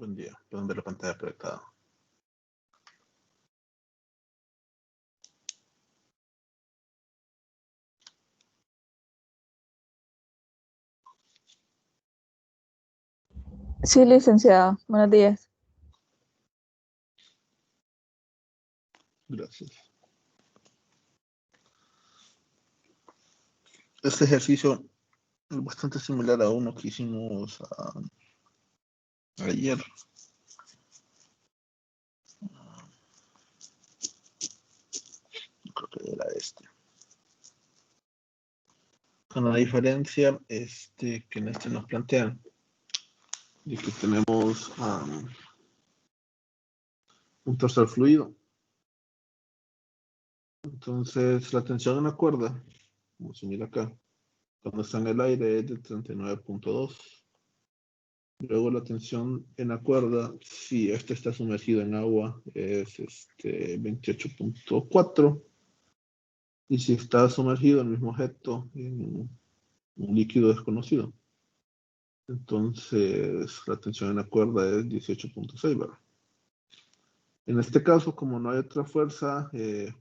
Buen día. Pueden ver la pantalla proyectada. Sí, licenciada. Buenos días. Gracias. Este ejercicio es bastante similar a uno que hicimos ayer. Creo que era este. Con la diferencia que en este nos plantean de que tenemos un tercer fluido. Entonces, la tensión en la cuerda, como se mira acá, cuando está en el aire es de 39.2. Luego la tensión en la cuerda, si este está sumergido en agua, es 28.4. Y si está sumergido el mismo objeto en un líquido desconocido, entonces la tensión en la cuerda es 18.6, ¿verdad? En este caso, como no hay otra fuerza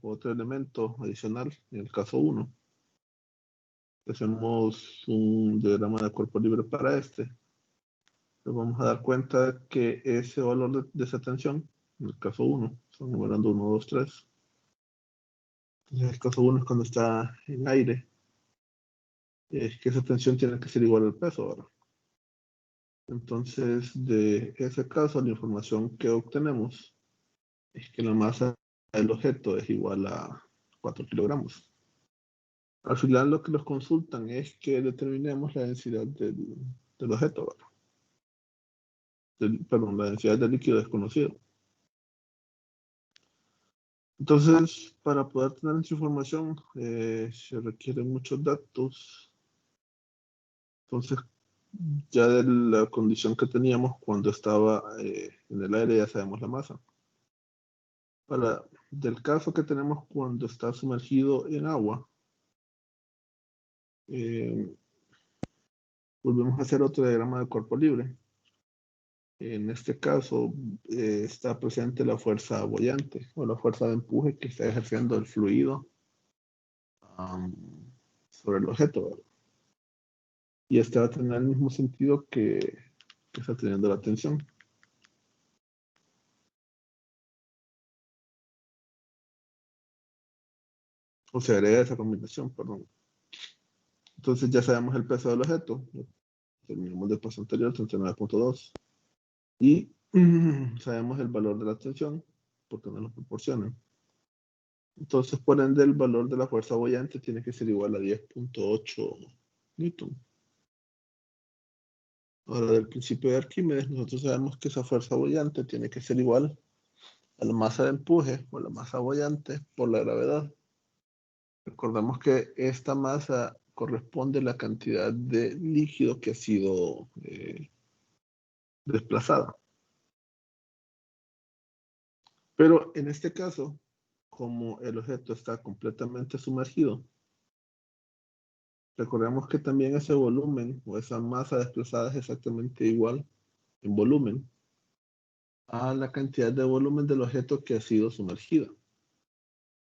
o otro elemento adicional, en el caso 1, hacemos un diagrama de cuerpo libre para nos vamos a dar cuenta que ese valor de esa tensión, en el caso 1, estamos numerando 1, 2, 3. Entonces el caso 1 es cuando está en aire, es que esa tensión tiene que ser igual al peso, ¿verdad? Entonces, de ese caso, la información que obtenemos es que la masa del objeto es igual a 4 kilogramos. Al final, lo que nos consultan es que determinemos la densidad del objeto, ¿verdad? Perdón, la densidad del líquido desconocido. Entonces, para poder tener esa información, se requieren muchos datos. Entonces, ya de la condición que teníamos cuando estaba en el aire, ya sabemos la masa. Del caso que tenemos cuando está sumergido en agua, volvemos a hacer otro diagrama de cuerpo libre. En este caso está presente la fuerza boyante o la fuerza de empuje que está ejerciendo el fluido sobre el objeto, ¿verdad? Y este va a tener el mismo sentido que está teniendo la tensión. O se agrega esa combinación, perdón. Entonces ya sabemos el peso del objeto. Terminamos del paso anterior, 39.2. Y sabemos el valor de la tensión, porque nos lo proporcionan. Entonces, por ende, el valor de la fuerza boyante tiene que ser igual a 10.8 Newton. Ahora, del principio de Arquímedes, nosotros sabemos que esa fuerza boyante tiene que ser igual a la masa de empuje o la masa boyante por la gravedad. Recordemos que esta masa corresponde a la cantidad de líquido que ha sido desplazada. Pero en este caso, como el objeto está completamente sumergido, recordemos que también ese volumen o esa masa desplazada es exactamente igual en volumen a la cantidad de volumen del objeto que ha sido sumergido.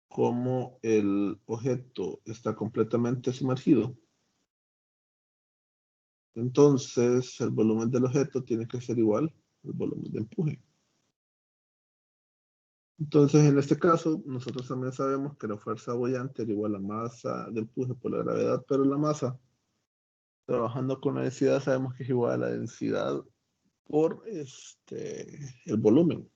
Como el objeto está completamente sumergido, entonces el volumen del objeto tiene que ser igual al volumen de empuje. Entonces, en este caso, nosotros también sabemos que la fuerza boyante era igual a la masa de empuje por la gravedad, pero la masa, trabajando con la densidad, sabemos que es igual a la densidad por el volumen.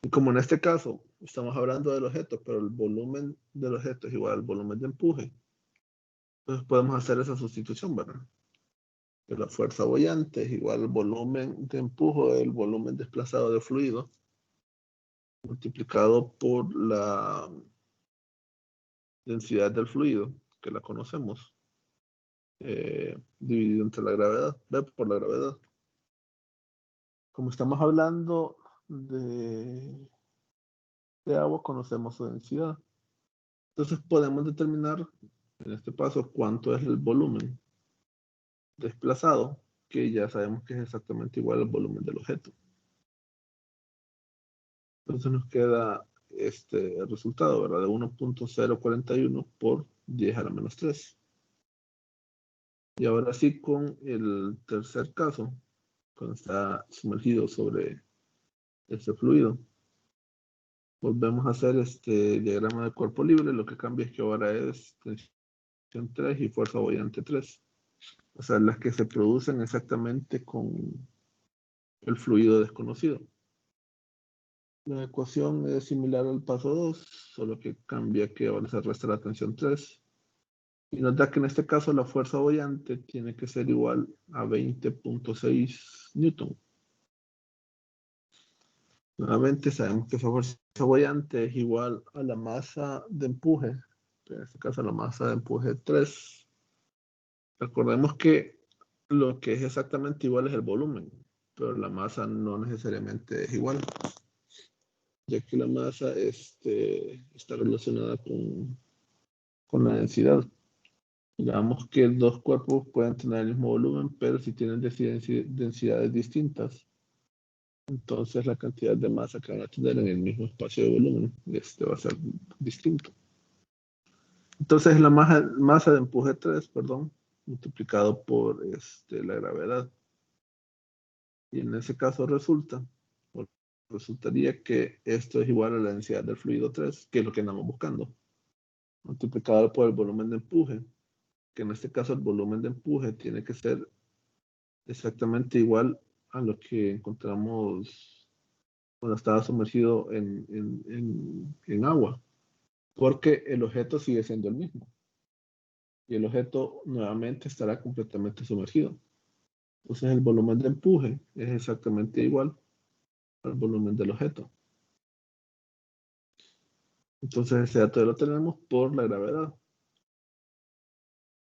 Y como en este caso estamos hablando del objeto, pero el volumen del objeto es igual al volumen de empuje, entonces podemos hacer esa sustitución, ¿verdad? Que la fuerza boyante es igual al volumen de empuje del volumen desplazado de fluido, multiplicado por la densidad del fluido, que la conocemos, dividido entre la gravedad, ¿ve? Por la gravedad. Como estamos hablando de agua, conocemos su densidad. Entonces podemos determinar, en este paso, cuánto es el volumen desplazado que ya sabemos que es exactamente igual al volumen del objeto. Entonces nos queda el resultado, ¿verdad? De 1.041 por 10 a la menos 3. Y ahora sí, con el tercer caso, cuando está sumergido sobre este fluido, volvemos a hacer este diagrama de cuerpo libre. Lo que cambia es que ahora es tensión 3 y fuerza boyante 3. O sea, las que se producen exactamente con el fluido desconocido. La ecuación es similar al paso 2, solo que cambia que ahora se resta la tensión 3. Y nos da que en este caso la fuerza boyante tiene que ser igual a 20.6 newton. Nuevamente sabemos que esa fuerza boyante es igual a la masa de empuje, en este caso la masa de empuje 3. Recordemos que lo que es exactamente igual es el volumen, pero la masa no necesariamente es igual, ya que la masa está relacionada con la densidad. Digamos que dos cuerpos pueden tener el mismo volumen, pero si tienen densidades distintas, entonces la cantidad de masa que van a tener en el mismo espacio de volumen va a ser distinto. Entonces la masa de empuje 3, perdón, multiplicado por la gravedad. Y en ese caso resultaría que esto es igual a la densidad del fluido 3, que es lo que andamos buscando, multiplicado por el volumen de empuje, que en este caso el volumen de empuje tiene que ser exactamente igual a lo que encontramos cuando estaba sumergido en agua, porque el objeto sigue siendo el mismo y el objeto nuevamente estará completamente sumergido. Entonces el volumen de empuje es exactamente igual al volumen del objeto. Entonces ese dato ya lo tenemos por la gravedad.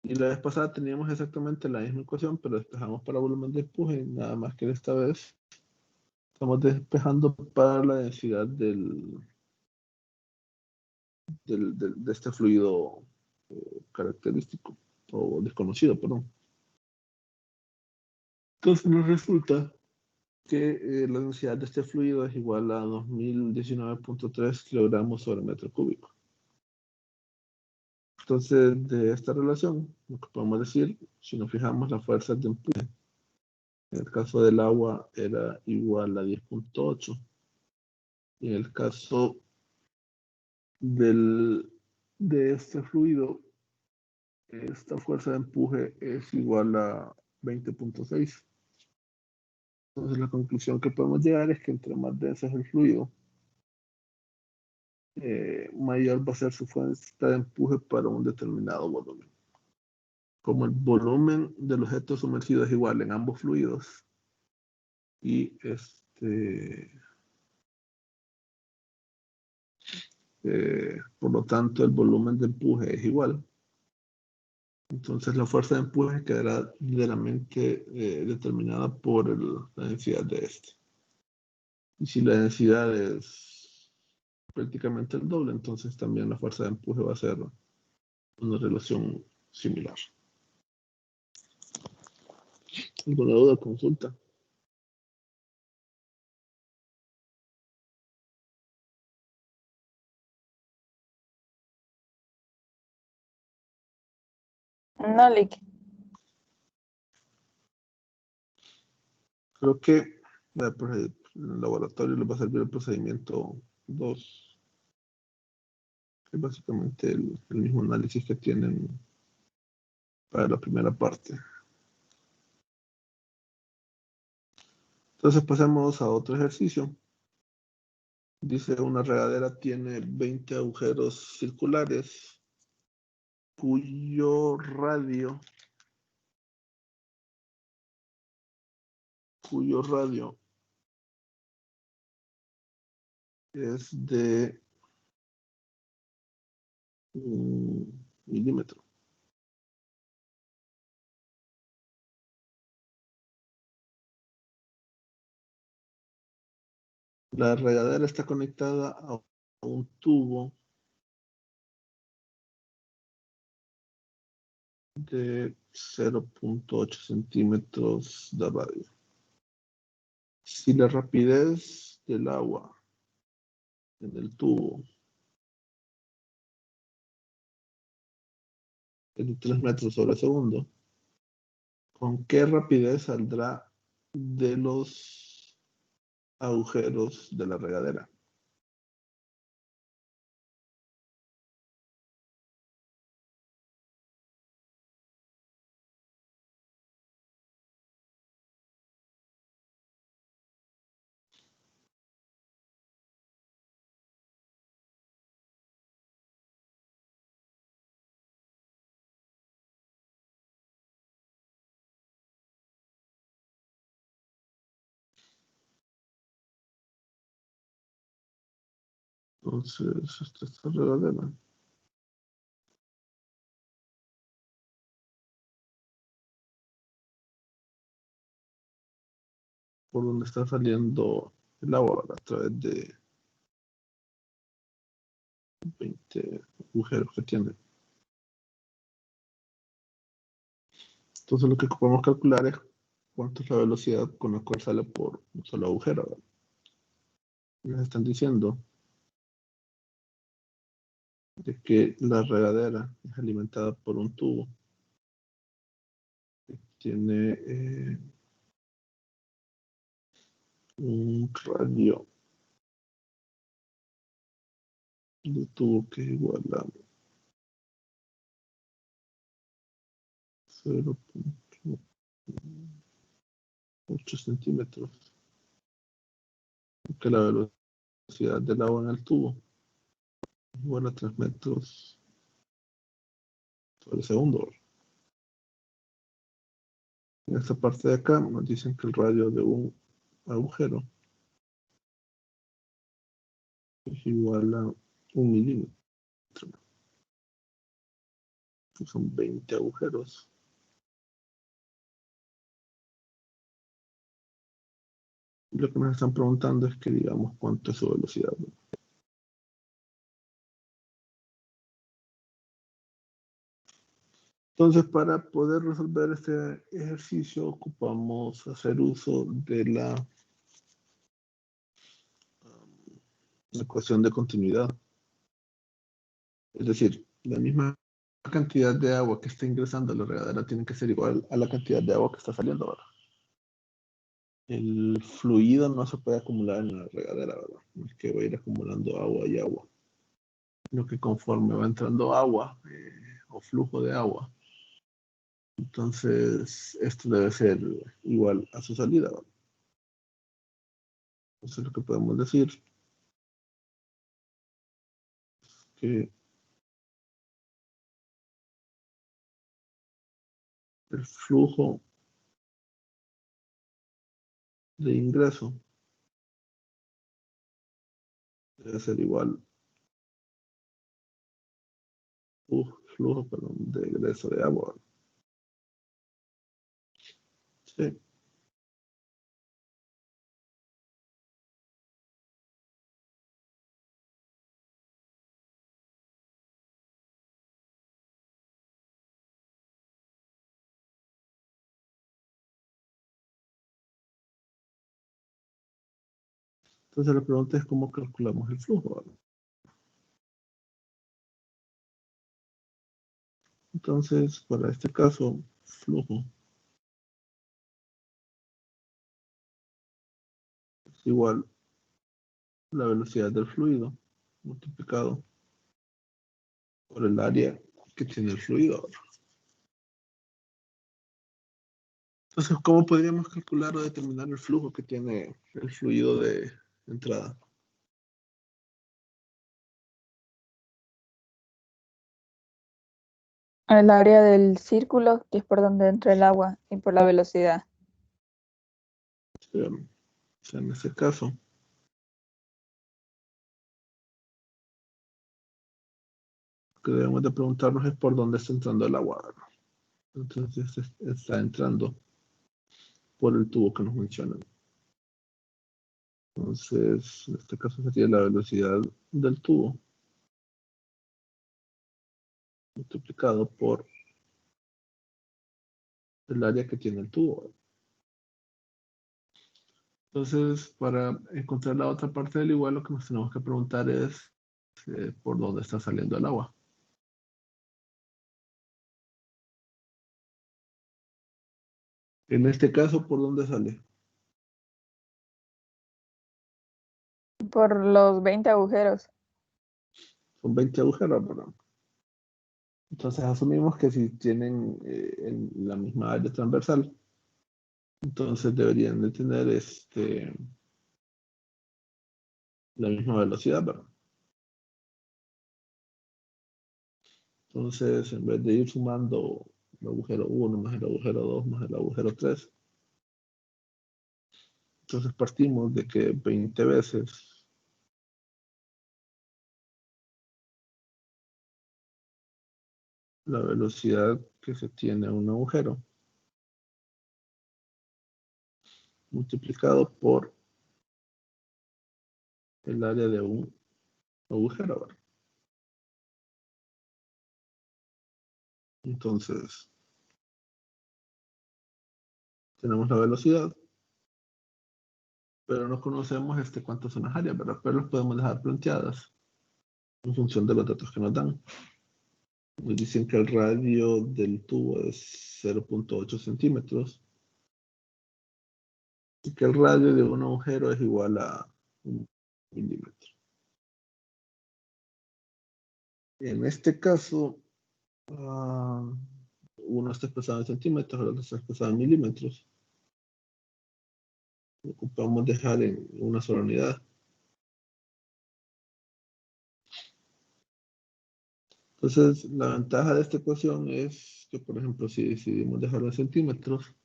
Y la vez pasada teníamos exactamente la misma ecuación, pero despejamos para volumen de empuje, nada más que esta vez estamos despejando para la densidad de este fluido característico o desconocido, perdón. Entonces nos resulta que la densidad de este fluido es igual a 2019.3 kilogramos sobre metro cúbico. Entonces, de esta relación, lo que podemos decir, si nos fijamos las fuerzas de empuje, en el caso del agua era igual a 10.8, y en el caso de este fluido, esta fuerza de empuje es igual a 20.6. Entonces la conclusión que podemos llegar es que entre más denso es el fluido, mayor va a ser su fuerza de empuje para un determinado volumen. Como el volumen del objeto sumergido es igual en ambos fluidos y por lo tanto el volumen de empuje es igual, entonces la fuerza de empuje quedará ligeramente determinada por la densidad de este. Y si la densidad es prácticamente el doble, entonces también la fuerza de empuje va a ser una relación similar. ¿Alguna duda? Consulta. No, Lick. Creo que en el laboratorio les va a servir el procedimiento 2, que es básicamente el mismo análisis que tienen para la primera parte. Entonces pasemos a otro ejercicio. Dice, una regadera tiene 20 agujeros circulares cuyo radio es de 1 milímetro. La regadera está conectada a un tubo de 0.8 centímetros de radio. Si la rapidez del agua en el tubo es de 3 metros sobre segundo, ¿con qué rapidez saldrá de los agujeros de la regadera? Entonces, esta es la regadera. Por donde está saliendo el agua a través de 20 agujeros que tiene. Entonces lo que podemos calcular es cuánto es la velocidad con la cual sale por un solo agujero, ¿verdad? Nos están diciendo de que la regadera es alimentada por un tubo que tiene un radio de tubo que es igual a 0.8 centímetros, que la velocidad del agua en el tubo es igual a 3 metros sobre segundo. En esta parte de acá nos dicen que el radio de un agujero es igual a 1 milímetro, que son 20 agujeros. Lo que nos están preguntando es que digamos cuánto es su velocidad, ¿no? Entonces, para poder resolver este ejercicio, ocupamos hacer uso de la ecuación de continuidad. Es decir, la misma cantidad de agua que está ingresando a la regadera tiene que ser igual a la cantidad de agua que está saliendo ahora. El fluido no se puede acumular en la regadera, ¿verdad? No es que va a ir acumulando agua y agua. Lo que conforme va entrando agua o flujo de agua, entonces esto debe ser igual a su salida, ¿verdad? Entonces lo que podemos decir es que el flujo de ingreso debe ser igual, flujo, perdón, de ingreso de agua. Sí. Entonces la pregunta es cómo calculamos el flujo, ¿verdad? Entonces, para este caso, flujo es igual a la velocidad del fluido multiplicado por el área que tiene el fluido, ¿verdad? Entonces, ¿cómo podríamos calcular o determinar el flujo que tiene el fluido de entrada? El área del círculo, que es por donde entra el agua, y por la velocidad. O sea, en este caso, lo que debemos de preguntarnos es por dónde está entrando el agua, ¿verdad? Entonces, está entrando por el tubo que nos mencionan. Entonces, en este caso sería la velocidad del tubo multiplicado por el área que tiene el tubo. Entonces, para encontrar la otra parte del igual, lo que nos tenemos que preguntar es por dónde está saliendo el agua. En este caso, ¿por dónde sale? Por los 20 agujeros. Son 20 agujeros, ¿verdad? Entonces asumimos que si tienen en la misma área transversal, entonces deberían de tener la misma velocidad, ¿verdad? Entonces, en vez de ir sumando el agujero 1 más el agujero 2 más el agujero 3, entonces partimos de que 20 veces la velocidad que se tiene a un agujero multiplicado por el área de un agujero, ¿verdad? Entonces, tenemos la velocidad, pero no conocemos cuántas son las áreas, ¿verdad? Pero las podemos dejar planteadas en función de los datos que nos dan. Nos dicen que el radio del tubo es 0.8 centímetros y que el radio de un agujero es igual a 1 milímetro. En este caso, uno está expresado en centímetros, el otro está expresado en milímetros. Lo ocupamos dejar en una sola unidad. Entonces, la ventaja de esta ecuación es que, por ejemplo, si decidimos dejarlo en centímetros,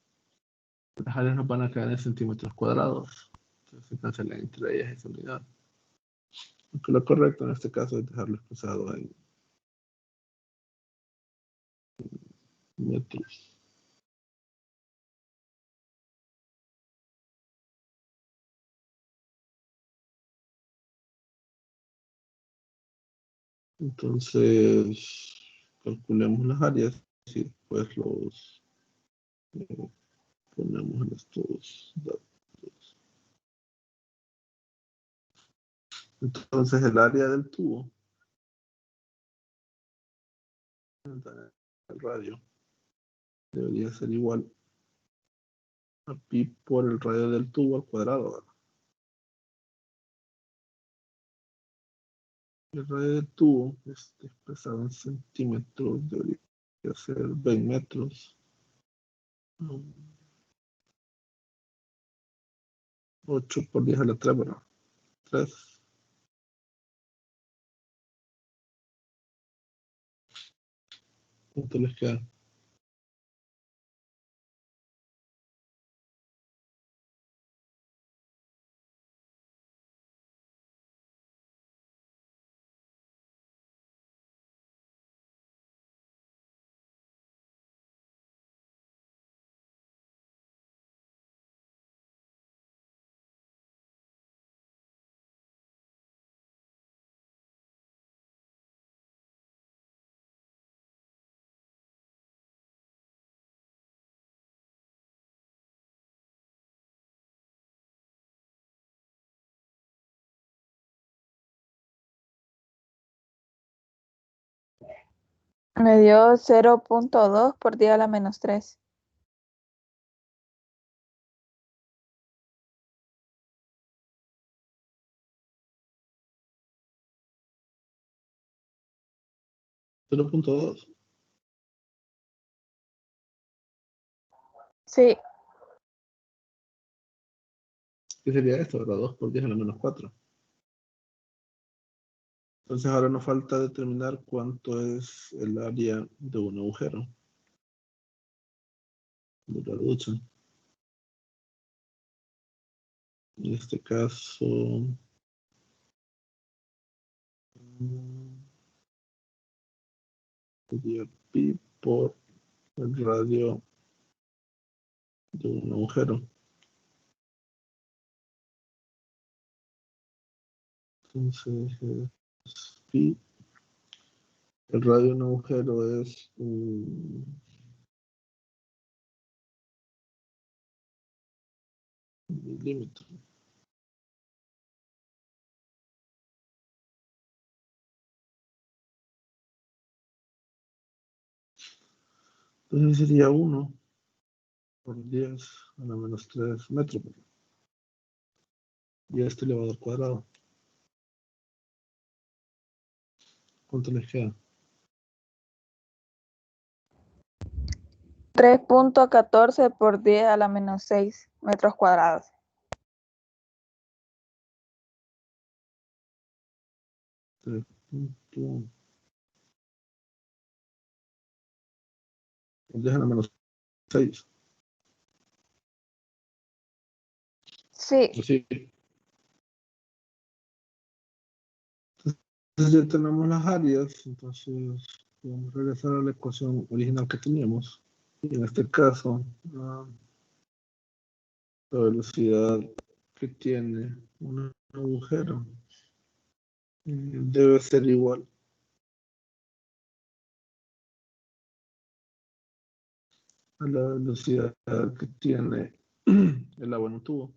las áreas nos van a quedar en centímetros cuadrados. Entonces, se cancelan entre ellas esa unidad. Aunque lo correcto en este caso es dejarlo expresado en metros. Entonces, calculemos las áreas y después los eh, ponemos en estos datos. Entonces, el área del tubo, el radio, debería ser igual a pi por el radio del tubo al cuadrado, ¿verdad? El radio del tubo, expresado en centímetros, debería ser 20 metros. 8 por 10 a la 3, ¿verdad? 3. ¿Cuánto les queda? Me dio 0.2 por 10 a la menos 3. 0.2. Sí, ¿Qué sería esto, verdad? 2 por 10 a la menos 4. Entonces ahora nos falta determinar cuánto es el área de un agujero de la ducha. En este caso, sería pi por el radio de un agujero. Entonces es pi. El radio de un agujero es milímetros. Entonces sería 1 por 10 a la menos 3 metros. Y a este elevado al cuadrado. ¿Cuánto les queda? 3.14 por 10 a la menos 6 metros cuadrados. Punto. 10 a la menos 6. Sí, Así. Entonces ya tenemos las áreas, entonces podemos regresar a la ecuación original que teníamos. Y en este caso, la velocidad que tiene un agujero debe ser igual a la velocidad que tiene el agua en un tubo,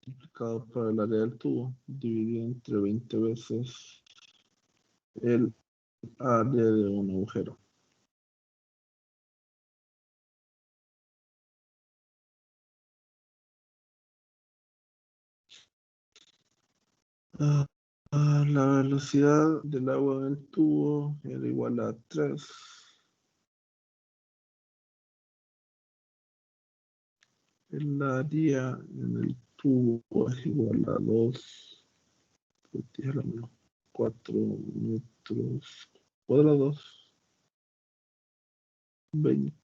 multiplicado por el área del tubo, dividido entre 20 veces el área de un agujero. La velocidad del agua en el tubo era igual a 3. El área en el tubo es igual a 2, 4 metros cuadrados, 20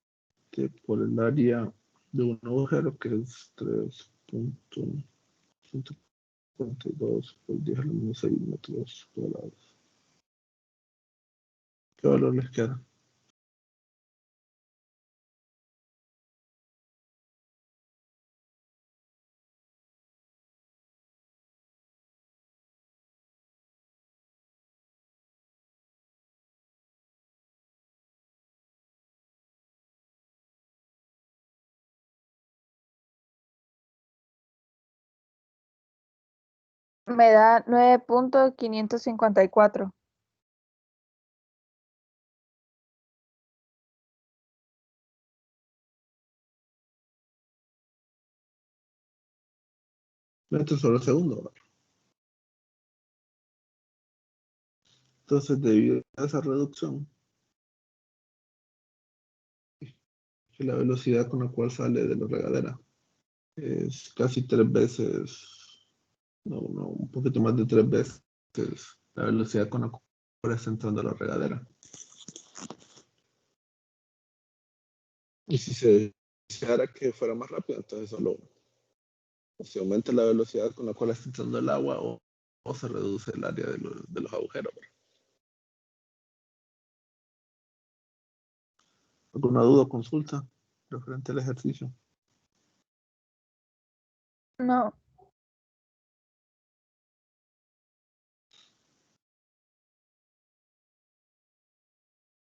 por el área de un agujero, que es 3.142 por 10 a la menos 6 metros cuadrados. ¿Qué valor les queda? me da 9.554. Metros sobre segundo. Entonces, debido a esa reducción, que la velocidad con la cual sale de la regadera es casi 3 veces, no, un poquito más de 3 veces la velocidad con la cual está entrando a la regadera. Y si se deseara que fuera más rápido, entonces solo se aumenta la velocidad con la cual está entrando el agua o se reduce el área de los agujeros. ¿Alguna duda o consulta referente al ejercicio? No,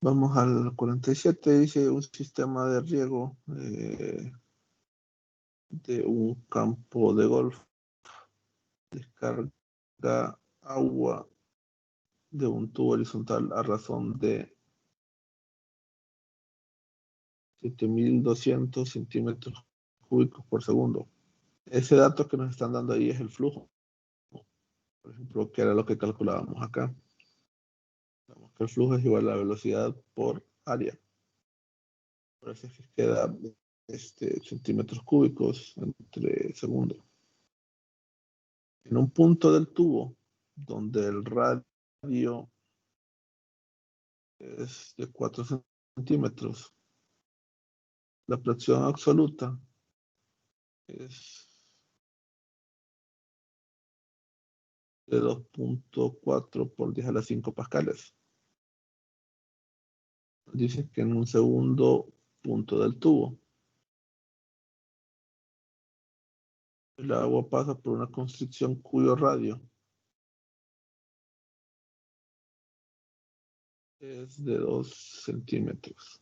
Vamos al 47, dice un sistema de riego de un campo de golf. Descarga agua de un tubo horizontal a razón de 7.200 centímetros cúbicos por segundo. Ese dato que nos están dando ahí es el flujo. Por ejemplo, que era lo que calculábamos acá. Sabemos que el flujo es igual a la velocidad por área. Por eso es que queda centímetros cúbicos entre segundos. En un punto del tubo donde el radio es de 4 centímetros, la presión absoluta es de 2.4 por 10 a la 5 pascales. Dice que en un segundo punto del tubo el agua pasa por una constricción cuyo radio es de 2 centímetros.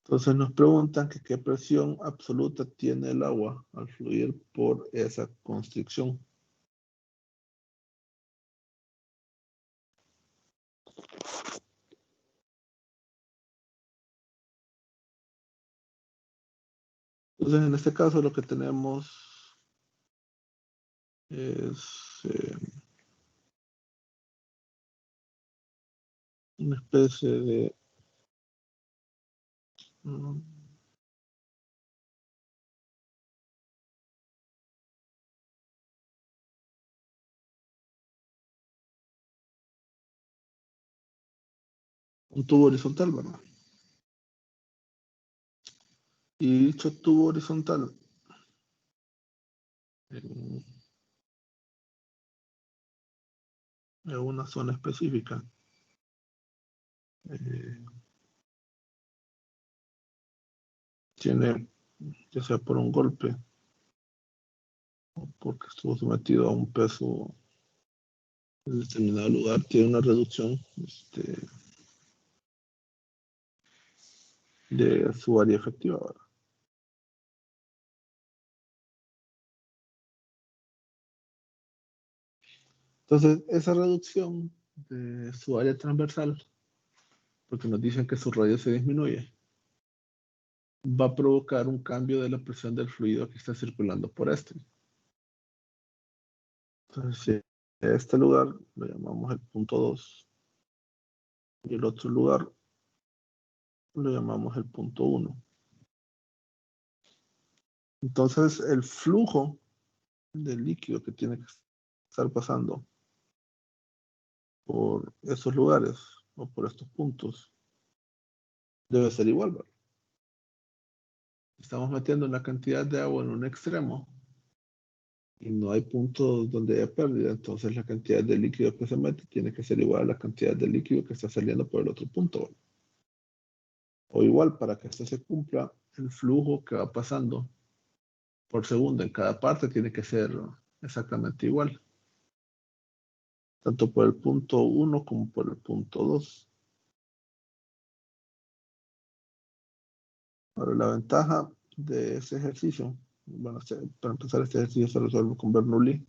Entonces nos preguntan que qué presión absoluta tiene el agua al fluir por esa constricción. Entonces en este caso lo que tenemos es una especie de mm, un tubo horizontal, ¿verdad? Y dicho tubo horizontal en una zona específica eh, tiene, ya sea por un golpe o porque estuvo sometido a un peso en determinado lugar, tiene una reducción de su área efectiva, ¿verdad? Entonces, esa reducción de su área transversal, porque nos dicen que su radio se disminuye, va a provocar un cambio de la presión del fluido que está circulando por este. Entonces, si este lugar lo llamamos el punto 2 y el otro lugar lo llamamos el punto 1. Entonces, el flujo del líquido que tiene que estar pasando por esos lugares o por estos puntos debe ser igual, ¿verdad? Estamos metiendo una cantidad de agua en un extremo y no hay puntos donde haya pérdida, entonces la cantidad de líquido que se mete tiene que ser igual a la cantidad de líquido que está saliendo por el otro punto, ¿verdad? O igual, para que esto se cumpla, el flujo que va pasando por segundo en cada parte tiene que ser exactamente igual, tanto por el punto 1 como por el punto 2. Ahora, la ventaja de ese ejercicio, bueno, para empezar este ejercicio se resuelve con Bernoulli.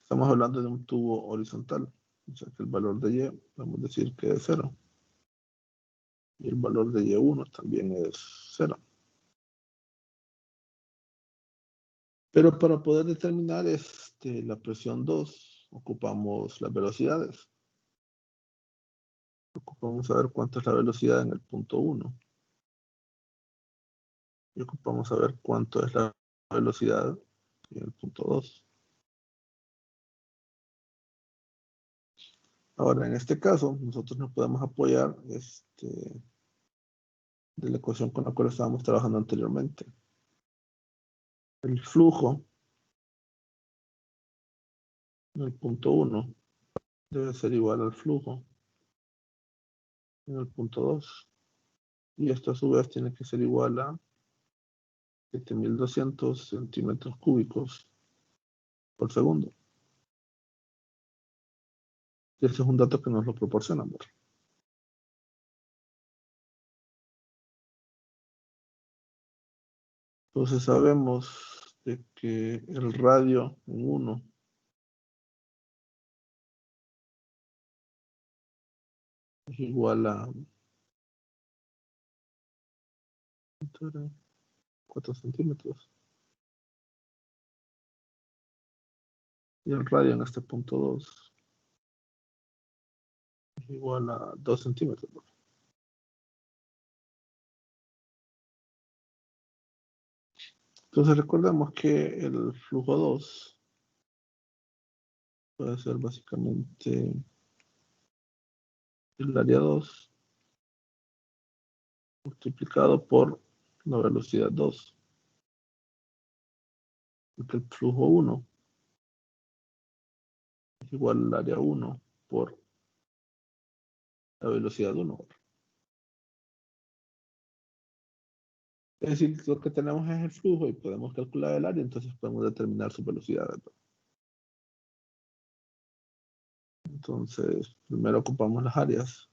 Estamos hablando de un tubo horizontal, o sea que el valor de Y, vamos a decir que es 0. Y el valor de Y1 también es 0. Pero para poder determinar la presión 2, ocupamos las velocidades. Ocupamos saber cuánto es la velocidad en el punto 1. Y ocupamos saber cuánto es la velocidad en el punto 2. Ahora, en este caso, nosotros nos podemos apoyar de la ecuación con la cual estábamos trabajando anteriormente. El flujo en el punto 1 debe ser igual al flujo en el punto 2. Y esto a su vez tiene que ser igual a 7.200 centímetros cúbicos por segundo. Y ese es un dato que nos lo proporciona, amor. Entonces sabemos de que el radio en 1 es igual a 4 centímetros. Y el radio en este punto 2 es igual a 2 centímetros. Entonces recordemos que el flujo 2 puede ser básicamente el área 2 multiplicado por la velocidad 2. Porque el flujo 1 es igual al área 1 por la velocidad 1. Es decir, lo que tenemos es el flujo y podemos calcular el área, entonces podemos determinar su velocidad. Entonces, primero ocupamos las áreas.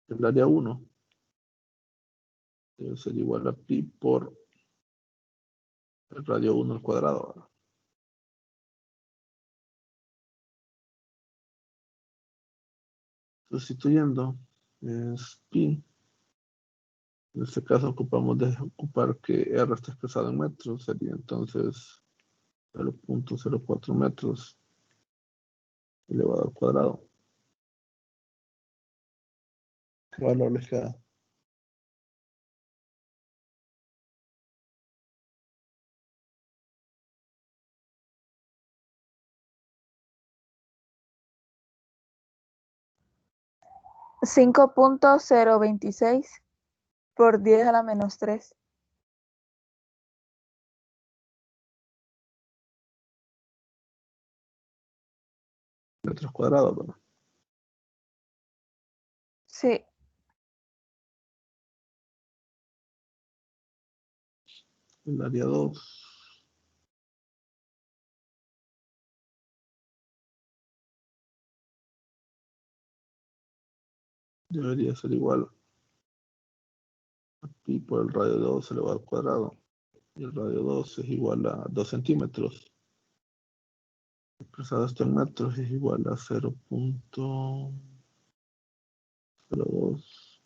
El área 1 debe ser igual a pi por el radio 1 al cuadrado, ¿verdad? Sustituyendo es pi. En este caso ocupamos de ocupar que R está expresado en metros, sería entonces 0.04 metros elevado al cuadrado. ¿Qué valor les queda? 5.026 por 10 a la menos 3. Metros cuadrados, ¿verdad? Sí. El área 2 debería ser igual a pi por el radio 2 elevado al cuadrado. Y el radio 2 es igual a 2 centímetros. Expresado esto en metros es igual a 0.02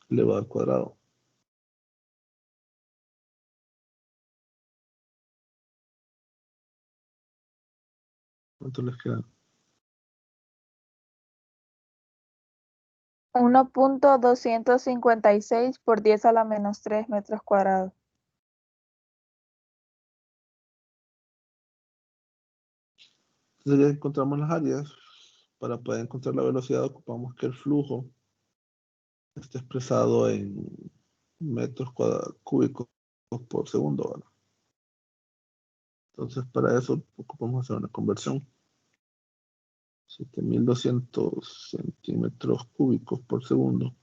elevado al cuadrado. ¿Cuánto les queda? 1.256 por 10 a la menos 3 metros cuadrados. Entonces ya encontramos las áreas. Para poder encontrar la velocidad ocupamos que el flujo esté expresado en metros cúbicos por segundo, ¿vale? Entonces para eso ocupamos hacer una conversión. 7.200 centímetros cúbicos por segundo.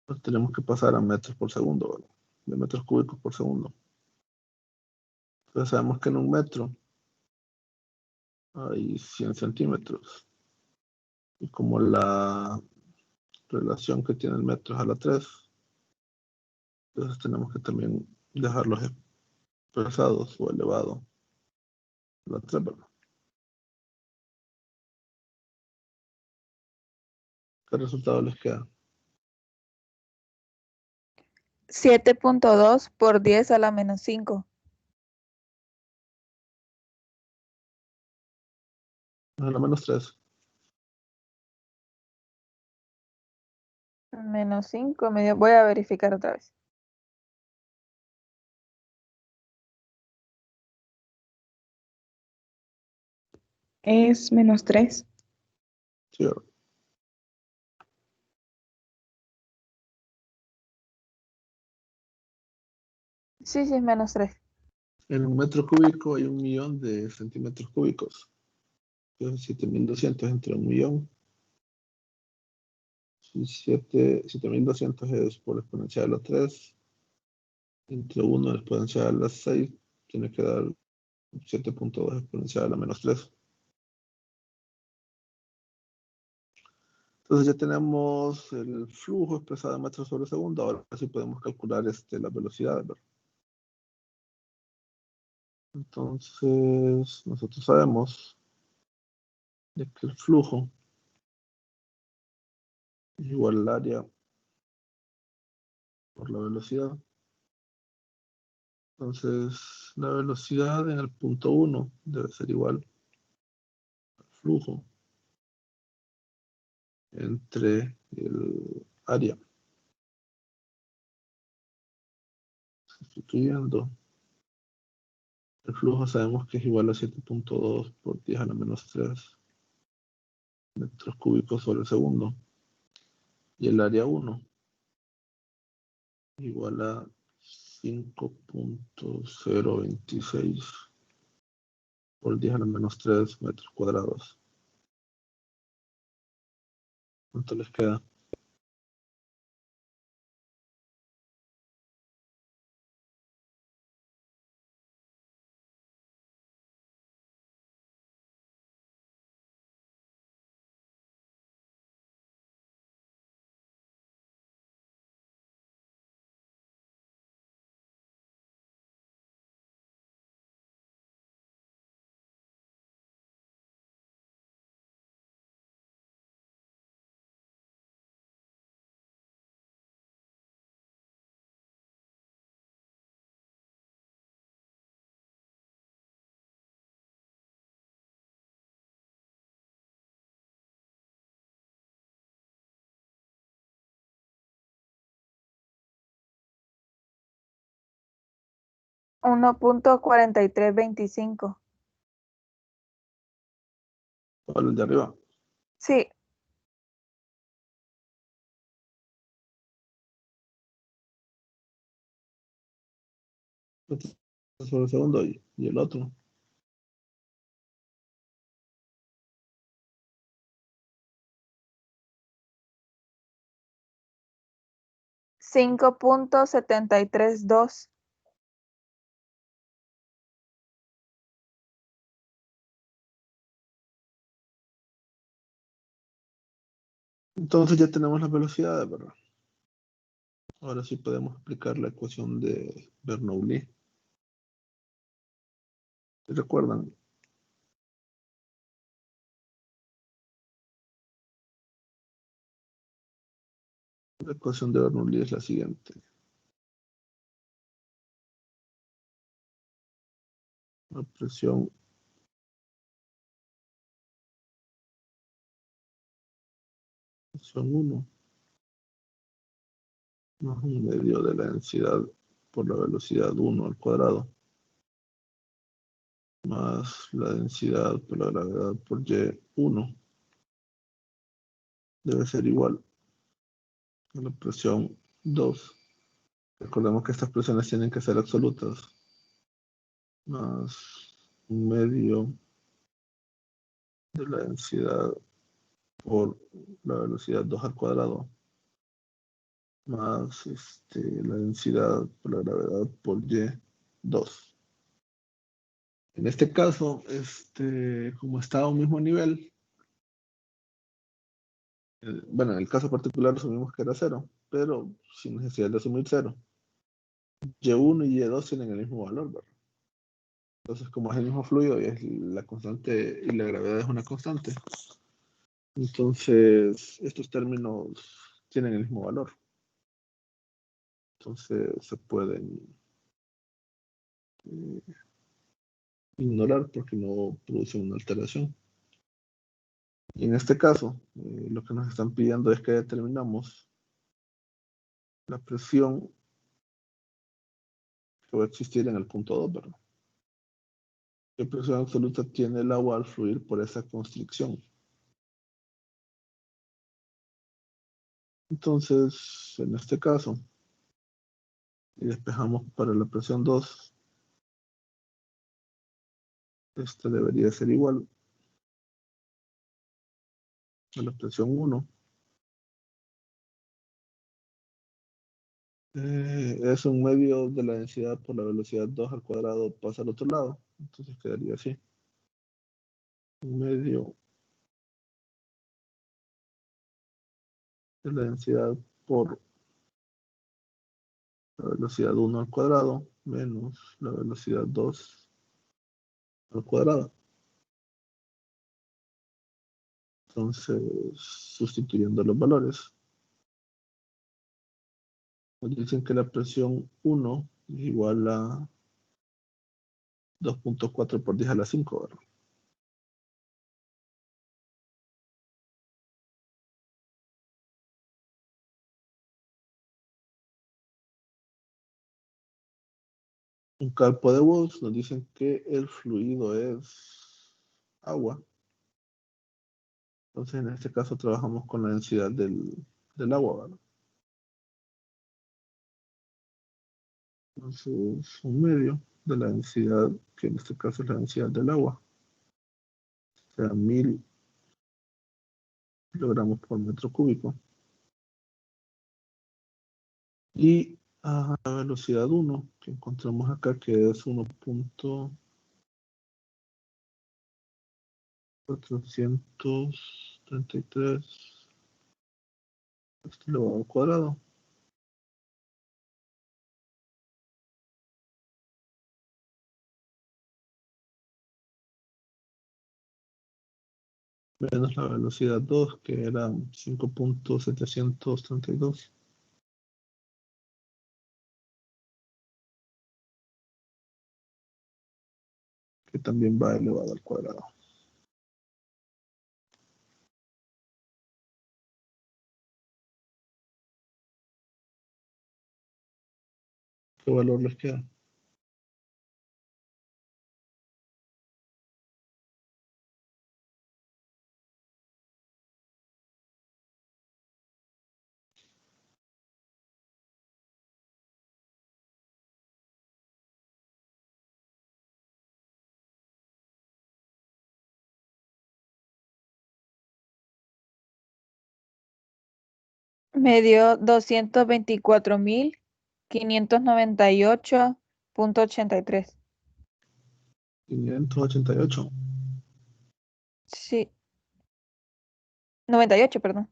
Pues tenemos que pasar a metros por segundo, ¿vale? De metros cúbicos por segundo. Entonces sabemos que en un metro hay 100 centímetros. Y como la relación que tiene el metro es a la 3, entonces tenemos que también dejarlos expresados o elevados a la 3, ¿verdad? ¿Qué resultado les queda? 7.2 por 10 a la menos 5. A la menos 3. Menos 5. Voy a verificar otra vez. Es menos 3. Sí, ¿verdad? Sí, es menos 3. En un metro cúbico hay 1.000.000 de centímetros cúbicos. Entonces 7.200 entre 1.000.000. 7.200 es por exponencial a la 3. Entre 1 exponencial a la 6. Tiene que dar 7.2 exponencial a la menos 3. Entonces ya tenemos el flujo expresado en metros sobre segundo. Ahora sí podemos calcular la velocidad, ¿verdad? Entonces nosotros sabemos de que el flujo es igual al área por la velocidad. Entonces la velocidad en el punto 1 debe ser igual al flujo entre el área. Sustituyendo el flujo sabemos que es igual a 7.2 por 10 a la menos 3 metros cúbicos sobre segundo. Y el área 1 igual a 5.026 por 10 a la menos 3 metros cuadrados. ¿Cuánto les queda? 1.4325. ¿Cuál el de arriba? Sí, Sobre el segundo y el otro. 5.732. Entonces ya tenemos las velocidades, ¿verdad? Ahora sí podemos aplicar la ecuación de Bernoulli. ¿Se recuerdan? La ecuación de Bernoulli es la siguiente. La presión son 1 más un medio de la densidad por la velocidad 1 al cuadrado más la densidad por la gravedad por Y1 debe ser igual a la presión 2. Recordemos que estas presiones tienen que ser absolutas, más un medio de la densidad por la velocidad 2 al cuadrado, más la densidad por la gravedad por Y2. En este caso, como está a un mismo nivel, bueno, en el caso particular asumimos que era cero, pero sin necesidad de asumir cero. Y1 y Y2 tienen el mismo valor, ¿verdad? Entonces, como es el mismo fluido y es la constante y la gravedad es una constante, entonces estos términos tienen el mismo valor. Entonces se pueden eh, ignorar porque no producen una alteración. Y en este caso, lo que nos están pidiendo es que determinamos la presión que va a existir en el punto 2, ¿verdad? ¿Qué presión absoluta tiene el agua al fluir por esa constricción? Entonces, en este caso, si despejamos para la presión 2, esta debería ser igual a la presión 1. Es un medio de la densidad por la velocidad 2 al cuadrado pasa al otro lado. Entonces quedaría así. Un medio de la densidad por la velocidad 1 al cuadrado menos la velocidad 2 al cuadrado. Entonces, sustituyendo los valores, nos dicen que la presión 1 es igual a 2.4 por 10 a la 5, ¿verdad? Un campo de Wolff nos dicen que el fluido es agua. Entonces, en este caso trabajamos con la densidad del agua, ¿verdad? Entonces, un medio de la densidad, que en este caso es la densidad del agua, o sea, 1000 kilogramos por metro cúbico. Y a la velocidad 1, que encontramos acá, que es 1.433 elevado al cuadrado, menos la velocidad 2, que era 5.732, que también va elevado al cuadrado. ¿Qué valor les queda? Me dio 224.598.83. 588. Sí, 98, perdón.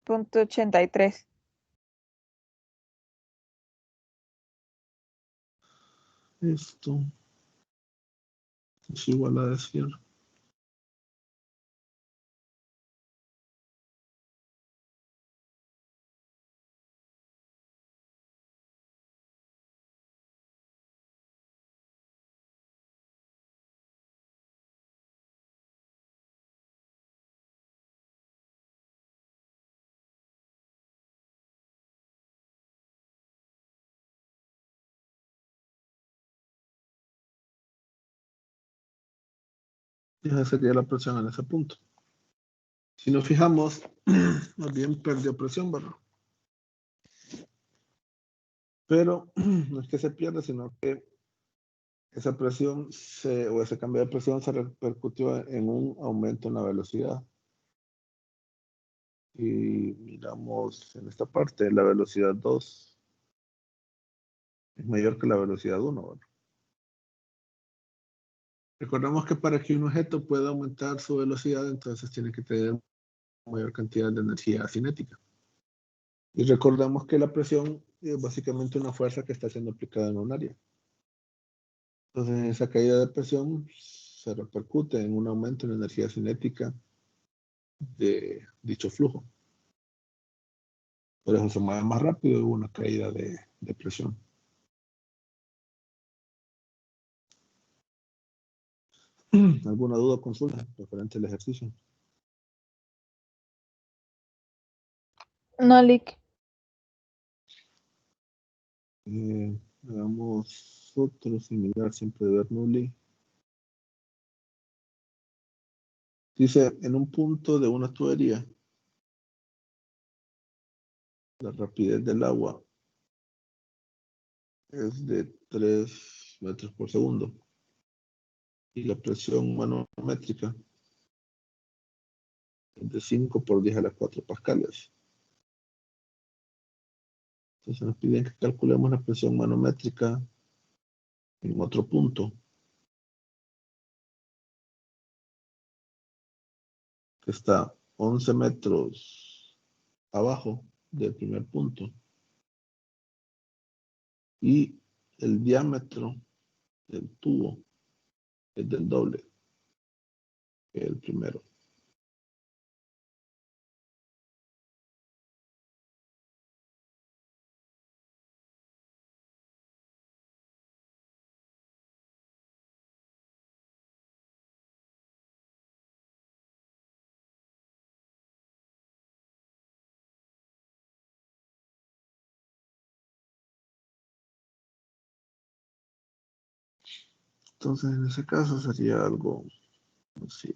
.83. Esto es igual a decir. Y esa sería la presión en ese punto. Si nos fijamos, más bien perdió presión, ¿verdad? Pero no es que se pierda, sino que esa presión o ese cambio de presión se repercutió en un aumento en la velocidad. Y miramos en esta parte, la velocidad 2 es mayor que la velocidad 1, ¿verdad? Recordemos que para que un objeto pueda aumentar su velocidad, entonces tiene que tener mayor cantidad de energía cinética. Y recordamos que la presión es básicamente una fuerza que está siendo aplicada en un área. Entonces, esa caída de presión se repercute en un aumento en la energía cinética de dicho flujo. Por eso se mueve más rápido y hubo una caída de presión. ¿Alguna duda o consulta referente al ejercicio? No, Lick. Hagamos otro similar siempre de Bernoulli. Dice, en un punto de una tubería, la rapidez del agua es de 3 metros por segundo y la presión manométrica es de 5 por 10 a la 4 pascales. Entonces nos piden que calculemos la presión manométrica en otro punto, que está 11 metros abajo del primer punto. Y el diámetro del tubo es del doble que el primero. Entonces, en ese caso sería algo así.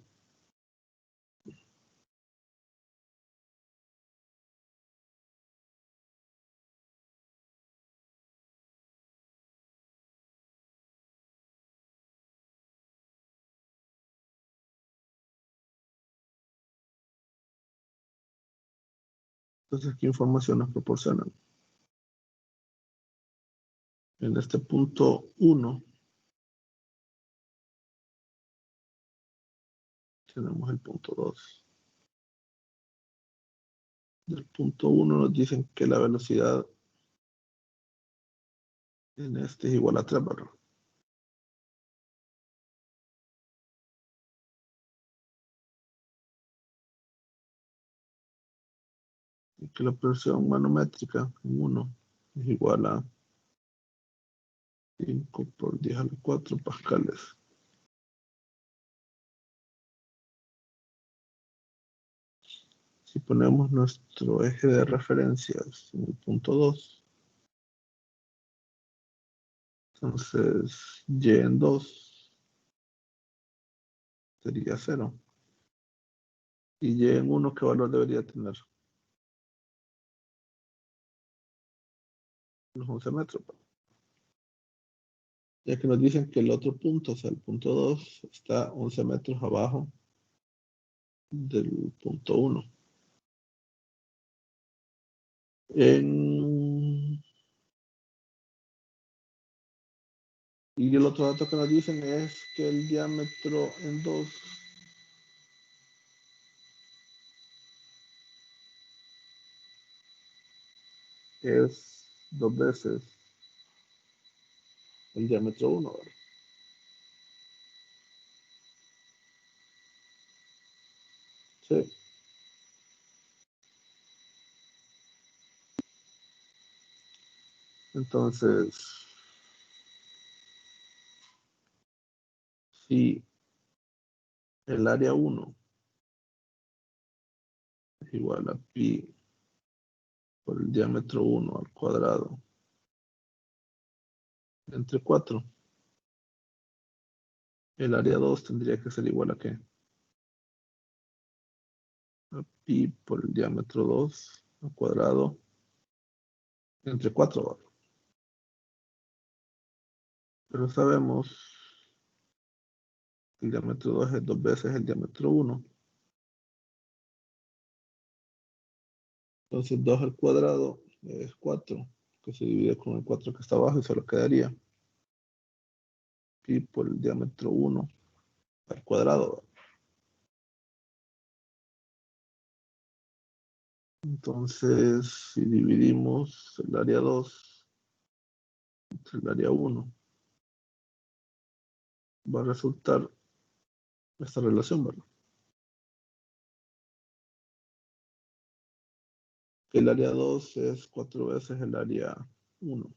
Entonces, ¿qué información nos proporcionan? En este punto 1 tenemos el punto 2. Del punto 1 nos dicen que la velocidad en este es igual a 3 barras. Y que la presión manométrica en 1 es igual a 5 por 10 a la 4 pascales. Si ponemos nuestro eje de referencias en el punto 2, entonces y en 2 sería 0. Y y en 1, ¿qué valor debería tener? Los 11 metros. Ya que nos dicen que el otro punto, o sea, el punto 2, está 11 metros abajo del punto 1. Y el otro dato que nos dicen es que el diámetro en 2 es 2 veces el diámetro 1, ¿verdad? Sí. Entonces, si el área 1 es igual a pi por el diámetro 1 al cuadrado entre 4, el área 2 tendría que ser igual a ¿qué? A pi por el diámetro 2 al cuadrado entre 4, ¿verdad? Pero sabemos que el diámetro 2 es 2 veces el diámetro 1. Entonces 2 al cuadrado es 4, que se divide con el 4 que está abajo y solo quedaría pi por el diámetro 1 al cuadrado. Entonces, si dividimos el área 2 entre el área 1, va a resultar esta relación, ¿verdad? El área 2 es 4 veces el área 1.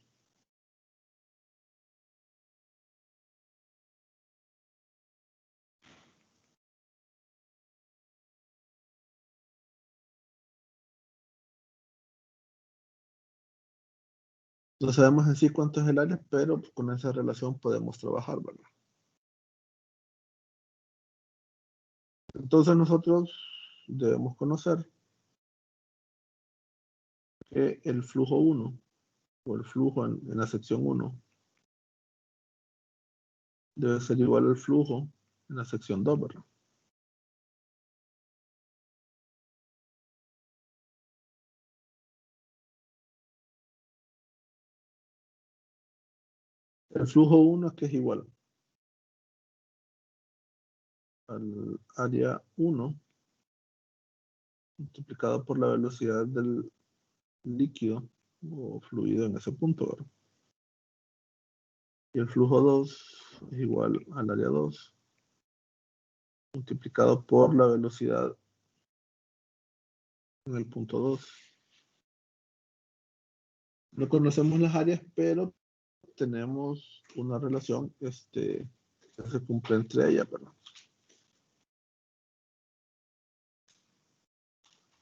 No sabemos en sí cuánto es el área, pero con esa relación podemos trabajar, ¿verdad? Entonces nosotros debemos conocer que el flujo 1 o el flujo en la sección 1 debe ser igual al flujo en la sección 2, ¿verdad? El flujo 1 es que es igual al área 1 multiplicado por la velocidad del líquido o fluido en ese punto, ¿verdad? Y el flujo 2 es igual al área 2 multiplicado por la velocidad en el punto 2. No conocemos las áreas, pero tenemos una relación que se cumple entre ellas, ¿verdad?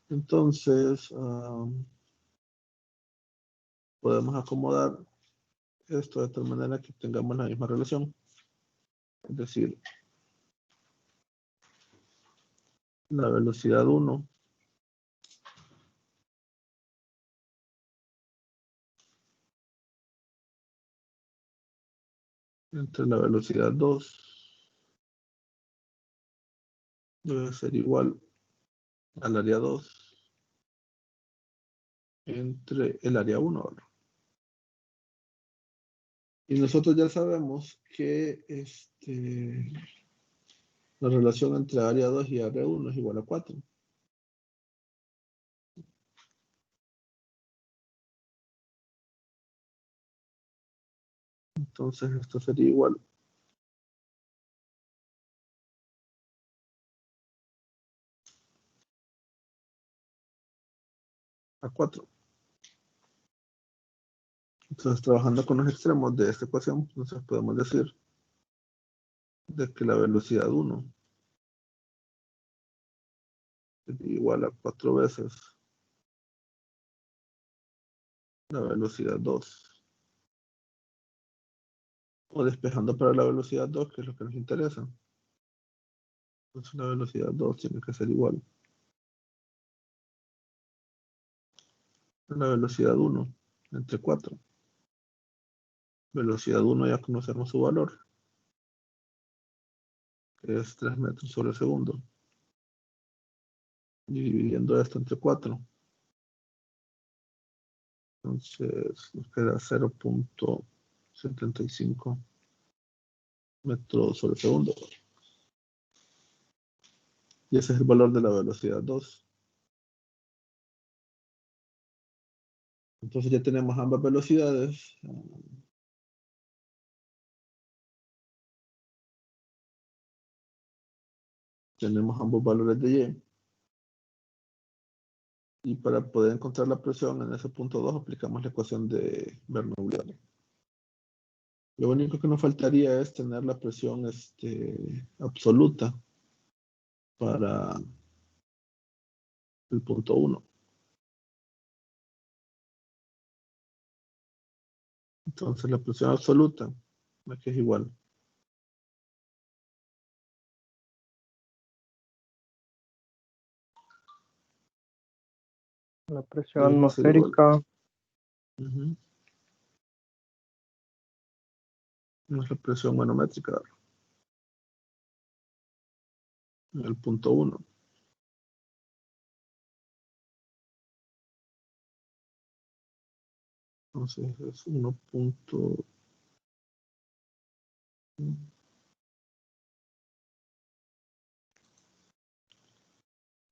Entonces, podemos acomodar esto de tal manera que tengamos la misma relación. Es decir, la velocidad 1 entre la velocidad 2 debe ser igual al área 2 entre el área 1, ¿verdad? Y nosotros ya sabemos que la relación entre área 2 y área 1 es igual a 4. Entonces esto sería igual a 4. Entonces, trabajando con los extremos de esta ecuación, entonces podemos decir de que la velocidad 1 es igual a 4 veces la velocidad 2. O despejando para la velocidad 2, que es lo que nos interesa. Entonces la velocidad 2 tiene que ser igual a la velocidad 1 entre 4. Velocidad 1 ya conocemos su valor, que es 3 metros sobre segundo. Y dividiendo esto entre 4, Entonces nos queda 0.75 metros sobre segundo. Y ese es el valor de la velocidad 2. Entonces ya tenemos ambas velocidades. Tenemos ambos valores de Y. Y para poder encontrar la presión en ese punto 2 aplicamos la ecuación de Bernoulli. Lo único que nos faltaría es tener la presión absoluta para el punto 1. Entonces la presión absoluta aquí es igual. La presión Debería ser igual. atmosférica. Ujú. No es la presión manométrica. El punto 1. Entonces es 1.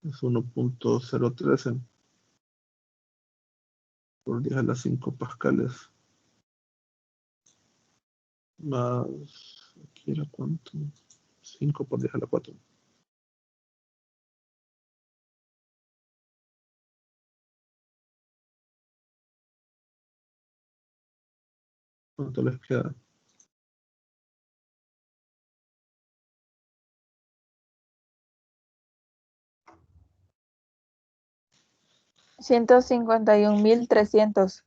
Es 1.013 por 10 a la 5 pascales. Más, aquí era cuánto, 5 por 10 a la 4. ¿Cuánto les queda? 151.300.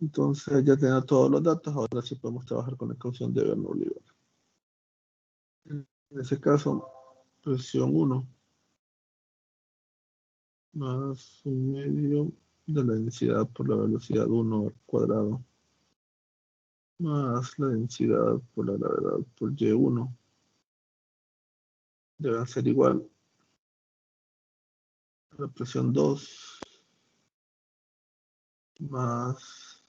Entonces ya tenemos todos los datos, ahora sí podemos trabajar con la ecuación de Bernoulli. En ese caso, presión 1 más 1/2 de la densidad por la velocidad 1 al cuadrado más la densidad por la gravedad por Y1 deben ser igual a la presión 2 más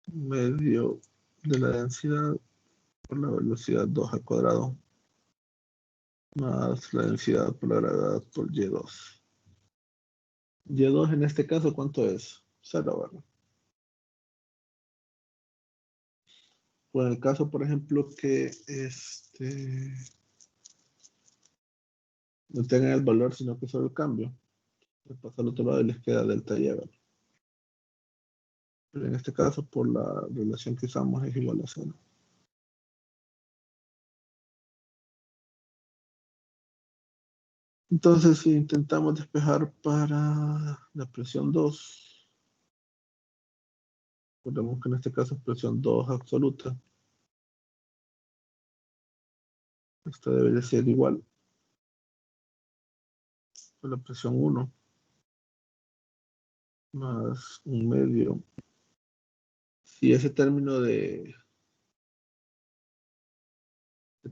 medio de la densidad por la velocidad 2 al cuadrado más la densidad por la gravedad por Y2. Y2 en este caso, ¿cuánto es? 0, ¿verdad? O en el caso, por ejemplo, que no tengan el valor, sino que solo el cambio. Se pasa al otro lado y les queda delta Y, ¿verdad? Pero en este caso, por la relación que usamos, es igual a 0. Entonces, si intentamos despejar para la presión 2, recordemos que en este caso es presión 2 absoluta. Esta debería ser igual a la presión 1 más 1/2. Si ese término que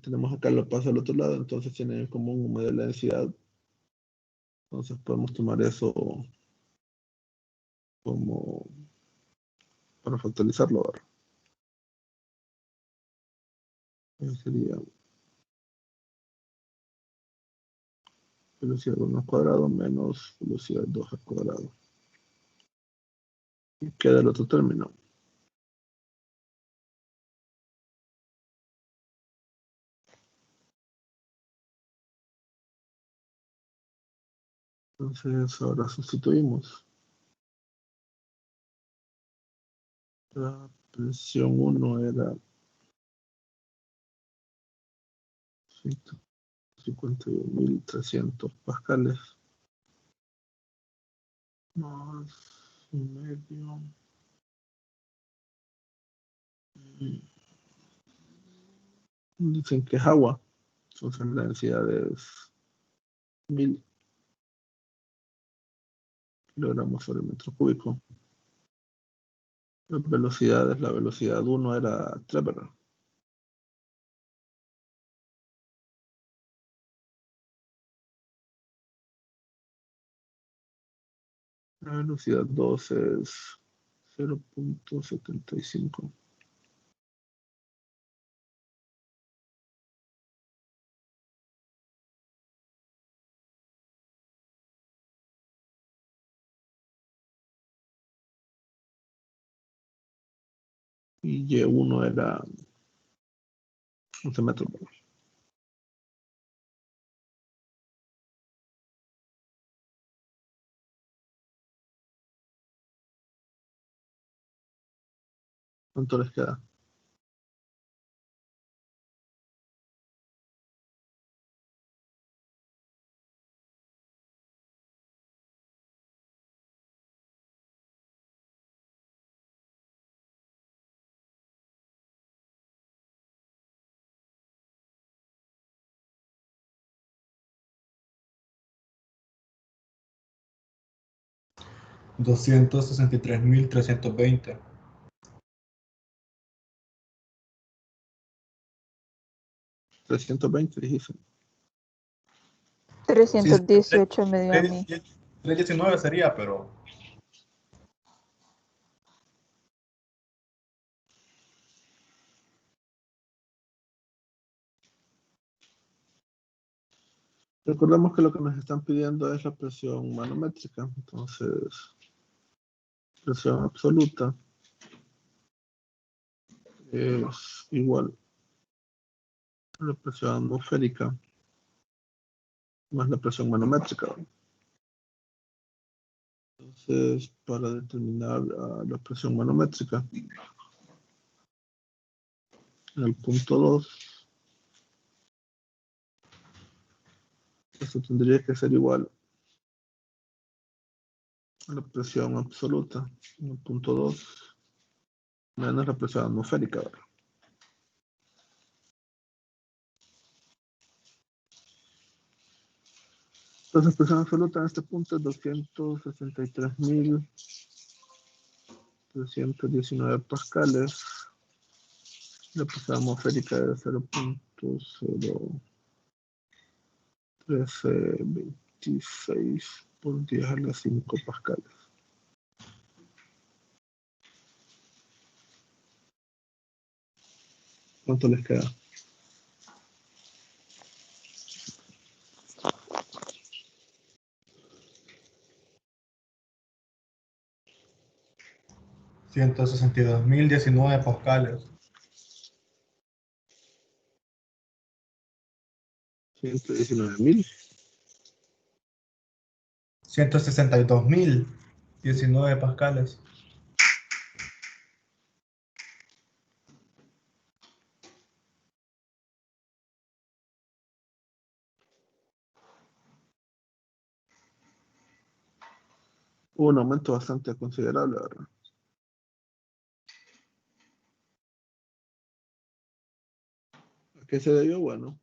tenemos acá lo paso al otro lado, entonces tienen en común 1/2 de la densidad. Entonces podemos tomar eso como para factorizarlo ahora. Sería velocidad 1 al cuadrado menos velocidad 2 al cuadrado. Y queda el otro término. Entonces ahora sustituimos. La presión 1 era 151.300 pascales más 1/2. Dicen que es agua. Entonces la densidad es 1000 kilogramos sobre metro cúbico. Las velocidades, la velocidad 1 era 3, ¿verdad? La velocidad 2 es 0.75. Y Y1 era 11 metros. ¿Cuánto les queda? $263,320. 320, dijiste. 318 me dio a mí. 319 sería, pero Recordemos que lo que nos están pidiendo es la presión manométrica, entonces presión absoluta es igual a la presión atmosférica más la presión manométrica. Entonces, para determinar la presión manométrica, en el punto 2, esto tendría que ser igual a la presión absoluta en el punto 2 menos la presión atmosférica. ¿Verdad? Entonces, la presión absoluta en este punto es 263.319 pascales. La presión atmosférica es 0.01326 por 10 a la 5 pascales. ¿Cuánto les queda? $162,019 pascales. 119.000. 162,019 pascales. Hubo un aumento bastante considerable, ¿verdad? ¿A qué se debió? Bueno,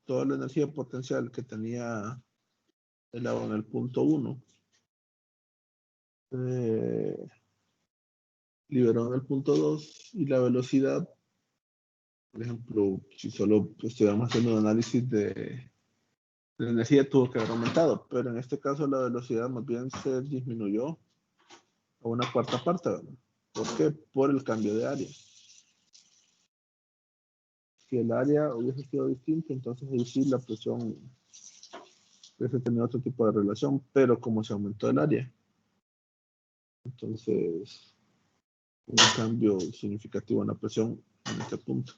toda la energía potencial que tenía el agua en el punto 1 liberó en el punto 2 y la velocidad, por ejemplo, si solo estuviéramos haciendo un análisis de la energía, tuvo que haber aumentado, pero en este caso la velocidad más bien se disminuyó a una cuarta parte, ¿verdad? ¿Por qué? Por el cambio de área. Si el área hubiese sido distinta, entonces ahí sí la presión hubiese tenido otro tipo de relación, pero como se aumentó el área, entonces un cambio significativo en la presión en este punto.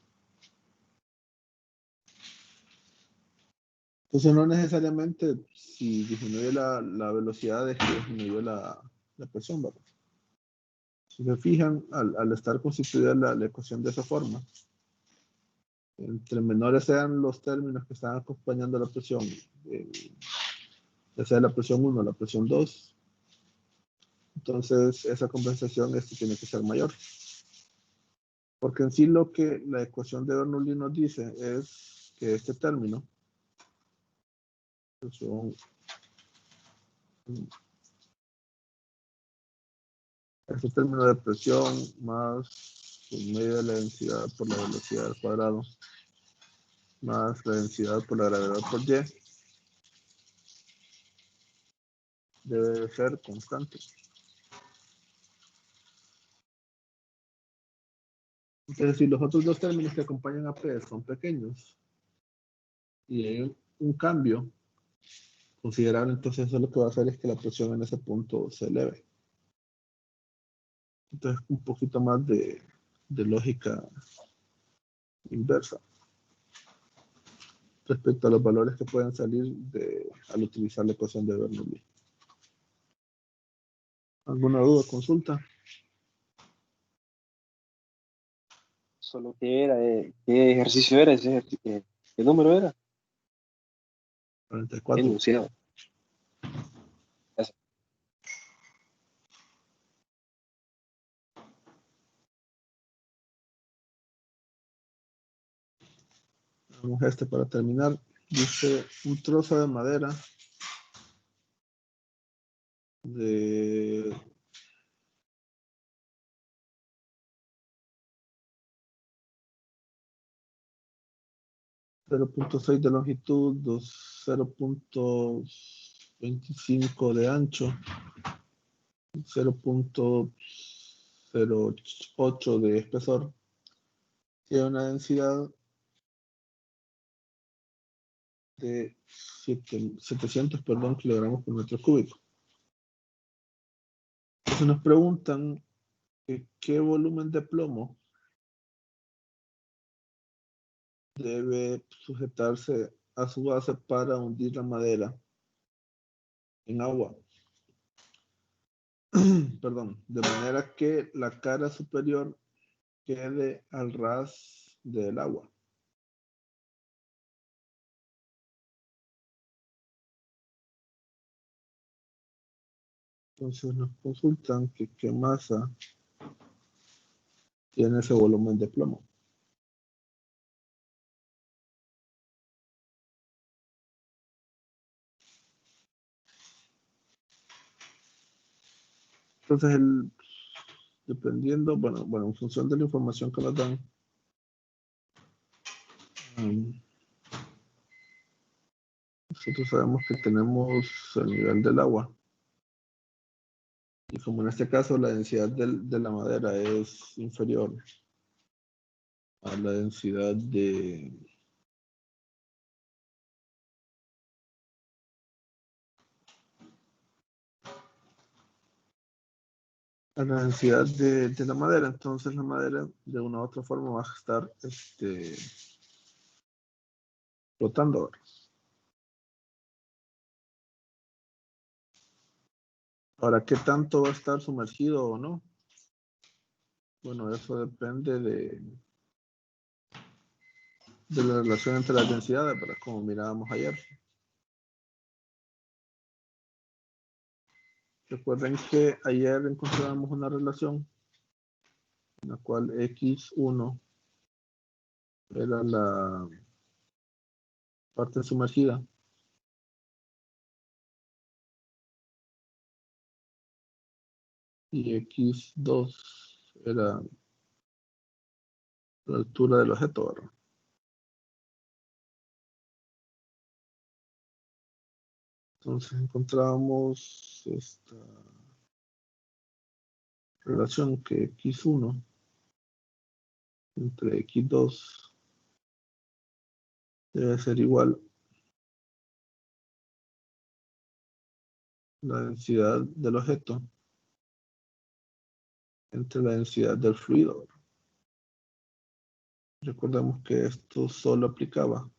Entonces no necesariamente si disminuye la velocidad es que disminuye la presión, ¿verdad? Si se fijan, al estar constituida la ecuación de esa forma, entre menores sean los términos que están acompañando la presión, ya sea la presión 1 o la presión 2, entonces esa compensación tiene que ser mayor. Porque en sí lo que la ecuación de Bernoulli nos dice es que este término, este término de presión más medio de la densidad por la velocidad al cuadrado más la densidad por la gravedad por y debe de ser constante. Entonces, si los otros dos términos que acompañan a P son pequeños y hay un cambio considerable, entonces eso lo que va a hacer es que la presión en ese punto se eleve. Entonces, un poquito más de lógica inversa respecto a los valores que pueden salir al utilizar la ecuación de Bernoulli. ¿Alguna duda, consulta? Solo que era, ¿qué ejercicio era ese ejercicio? ¿Qué número era? 44. Enunciado. Gracias. Vamos a para terminar. Dice un trozo de madera de 0.6 de longitud, 0.25 de ancho, 0.08 de espesor, tiene una densidad de 700 kilogramos por metro cúbico. Entonces nos preguntan qué volumen de plomo debe sujetarse a su base para hundir la madera en agua. Perdón, de manera que la cara superior quede al ras del agua. Entonces nos consultan qué masa tiene ese volumen de plomo. Entonces, dependiendo, bueno, en función de la información que nos dan, nosotros sabemos que tenemos el nivel del agua. Y como en este caso la densidad de la madera es inferior a la densidad de la madera, entonces la madera de una u otra forma va a estar flotando. Ahora, ¿qué tanto va a estar sumergido o no? Bueno, eso depende de la relación entre las densidades, ¿verdad? Como mirábamos ayer. Recuerden que ayer encontrábamos una relación en la cual X1 era la parte sumergida y X2 era la altura del objeto, ¿verdad? Entonces encontrábamos esta relación que X1 entre X2 debe ser igual a la densidad del objeto entre la densidad del fluido. Recordemos que esto solo aplicaba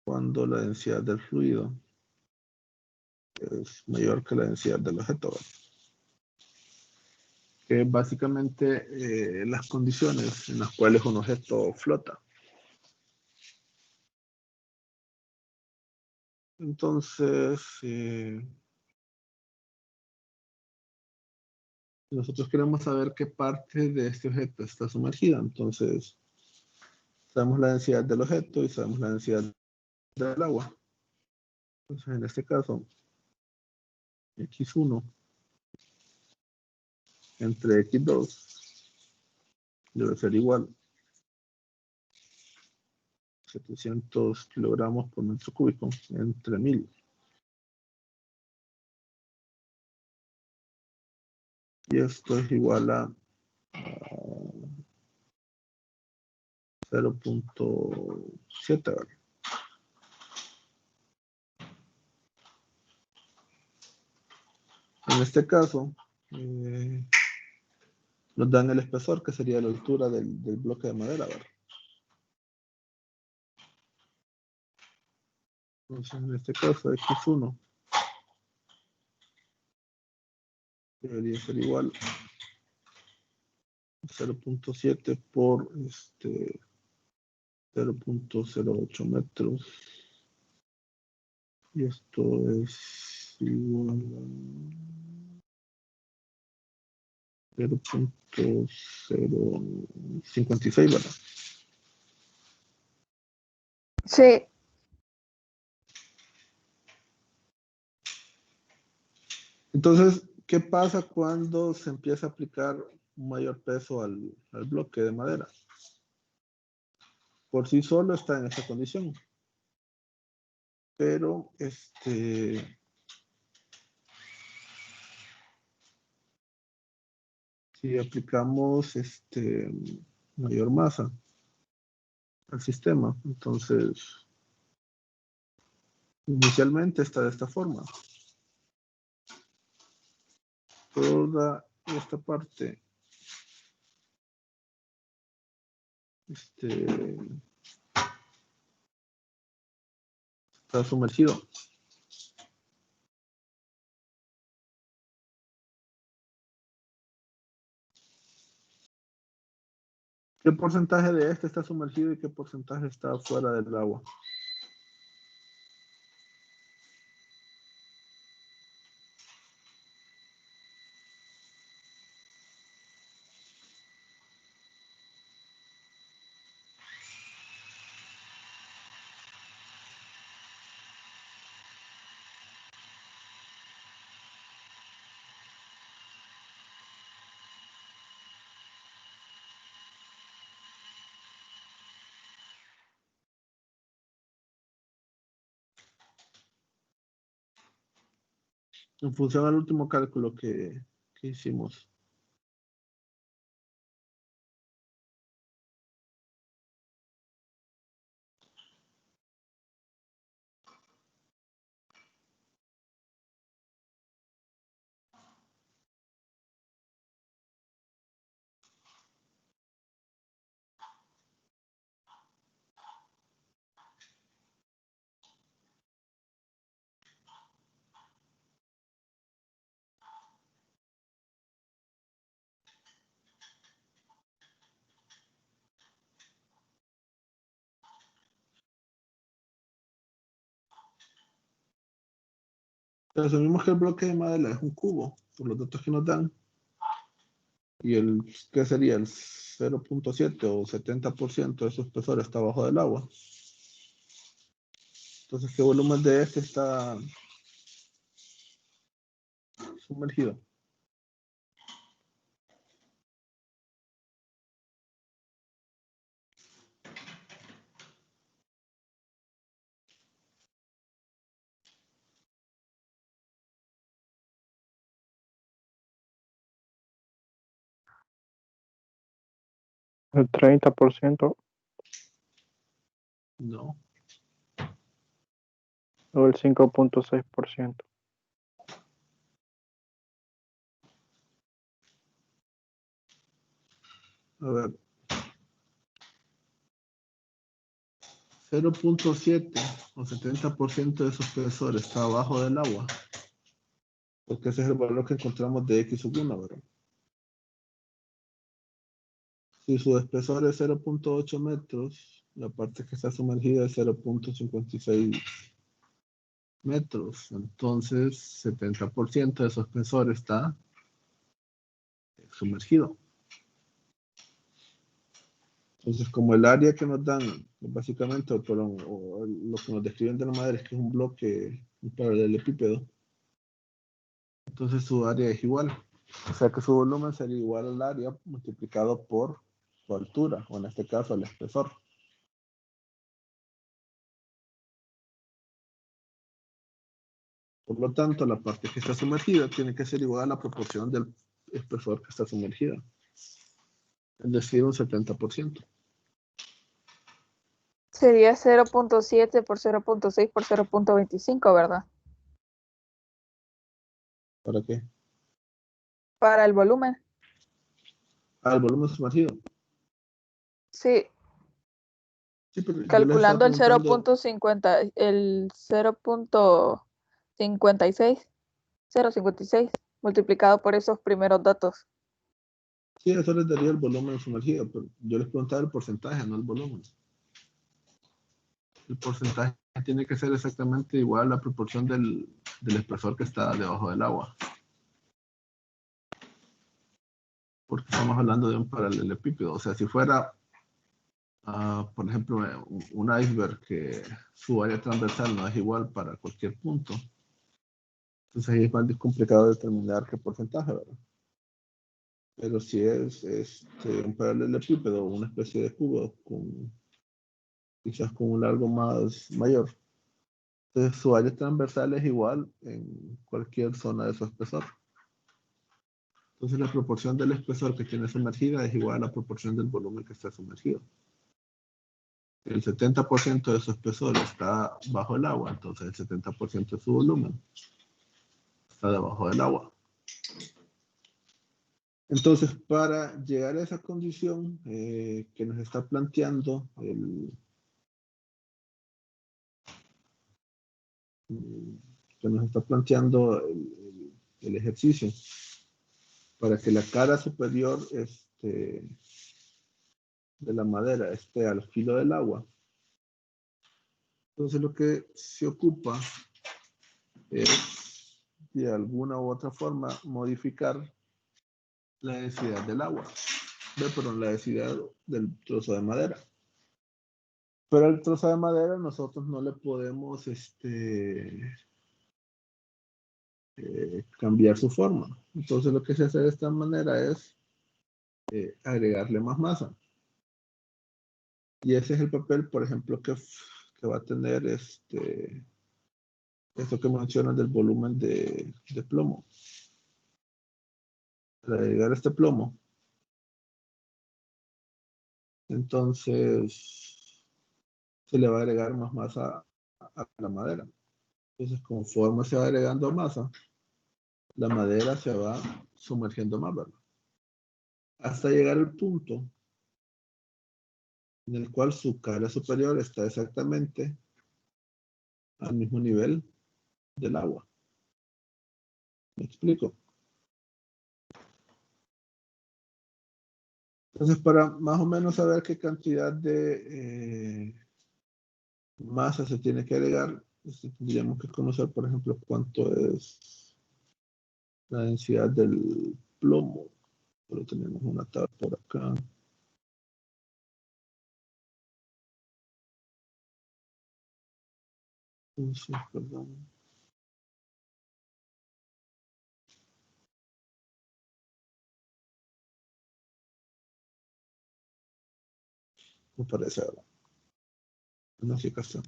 cuando la densidad del fluido es mayor que la densidad del objeto, que es básicamente las condiciones en las cuales un objeto flota. Entonces, nosotros queremos saber qué parte de este objeto está sumergida. Entonces, sabemos la densidad del objeto y sabemos la densidad del agua. Entonces, en este caso, X1 entre X2 debe ser igual a 700 kilogramos por metro cúbico entre 1000. Y esto es igual a 0.7, ¿vale? En este caso, nos dan el espesor, que sería la altura del bloque de madera, ¿verdad? Entonces, en este caso, X1 debería ser igual a 0.7 por 0.08 metros. Y esto es igual a 0.056, ¿verdad? Sí, Entonces, ¿qué pasa cuando se empieza a aplicar un mayor peso al bloque de madera? Por sí solo está en esa condición. Pero, si aplicamos mayor masa al sistema, entonces inicialmente está de esta forma. Toda esta parte está sumergido. ¿Qué porcentaje de este está sumergido y qué porcentaje está fuera del agua? En función al último cálculo que hicimos. Asumimos que el bloque de madera es un cubo, por los datos que nos dan. Y ¿qué sería? El 0.7 o 70% de su espesor está abajo del agua. Entonces, ¿qué volumen de este está sumergido? El 30% No. o el 5.6%. A ver. 0.7 o 70% de su espesor está abajo del agua. Porque ese es el valor que encontramos de X1, ¿verdad? Si su espesor es 0.8 metros, la parte que está sumergida es 0.56 metros. Entonces, 70% de su espesor está sumergido. Entonces, como el área que nos dan, básicamente, o lo que nos describen de la madera es que es un bloque, un paralelepípedo, entonces su área es igual. O sea que su volumen sería igual al área multiplicado por su altura, o en este caso el espesor. Por lo tanto, la parte que está sumergida tiene que ser igual a la proporción del espesor que está sumergida. Es decir, un 70%. Sería 0.7 por 0.6 por 0.25, ¿verdad? ¿Para qué? Para el volumen. El volumen sumergido. Sí, Sí, pero yo les calculando el estaba preguntando, 0.50, el 0.56, 0.56, multiplicado por esos primeros datos. sí, eso les daría el volumen sumergido, pero yo les preguntaba el porcentaje, no el volumen. El porcentaje tiene que ser exactamente igual a la proporción del espesor que está debajo del agua. Porque estamos hablando de un paralelepípedo. O sea, si fuera, por ejemplo, un iceberg que su área transversal no es igual para cualquier punto, entonces ahí es más complicado determinar qué porcentaje, ¿verdad? Pero si es un paralelepípedo, una especie de cubo, quizás con un largo mayor, entonces su área transversal es igual en cualquier zona de su espesor. Entonces la proporción del espesor que tiene sumergida es igual a la proporción del volumen que está sumergido. El 70% de su espesor está bajo el agua, entonces el 70% de su volumen está debajo del agua. Entonces, para llegar a esa condición que nos está planteando el ejercicio, para que la cara superior de la madera esté al filo del agua, entonces lo que se ocupa es de alguna u otra forma modificar la densidad del agua, perdón, la densidad del trozo de madera. Pero el trozo de madera nosotros no le podemos cambiar su forma. Entonces lo que se hace de esta manera es agregarle más masa. Y ese es el papel, por ejemplo, que va a tener esto que mencionan del volumen de plomo. Para agregar este plomo, entonces se le va a agregar más masa a la madera. Entonces, conforme se va agregando masa, la madera se va sumergiendo más, ¿verdad? Hasta llegar al punto en el cual su cara superior está exactamente al mismo nivel del agua. ¿Me explico? Entonces, para más o menos saber qué cantidad de masa se tiene que agregar, tendríamos que conocer, por ejemplo, cuánto es la densidad del plomo. Pero tenemos una tabla por acá. Entonces, perdón. Me parece ahora. No sé qué está.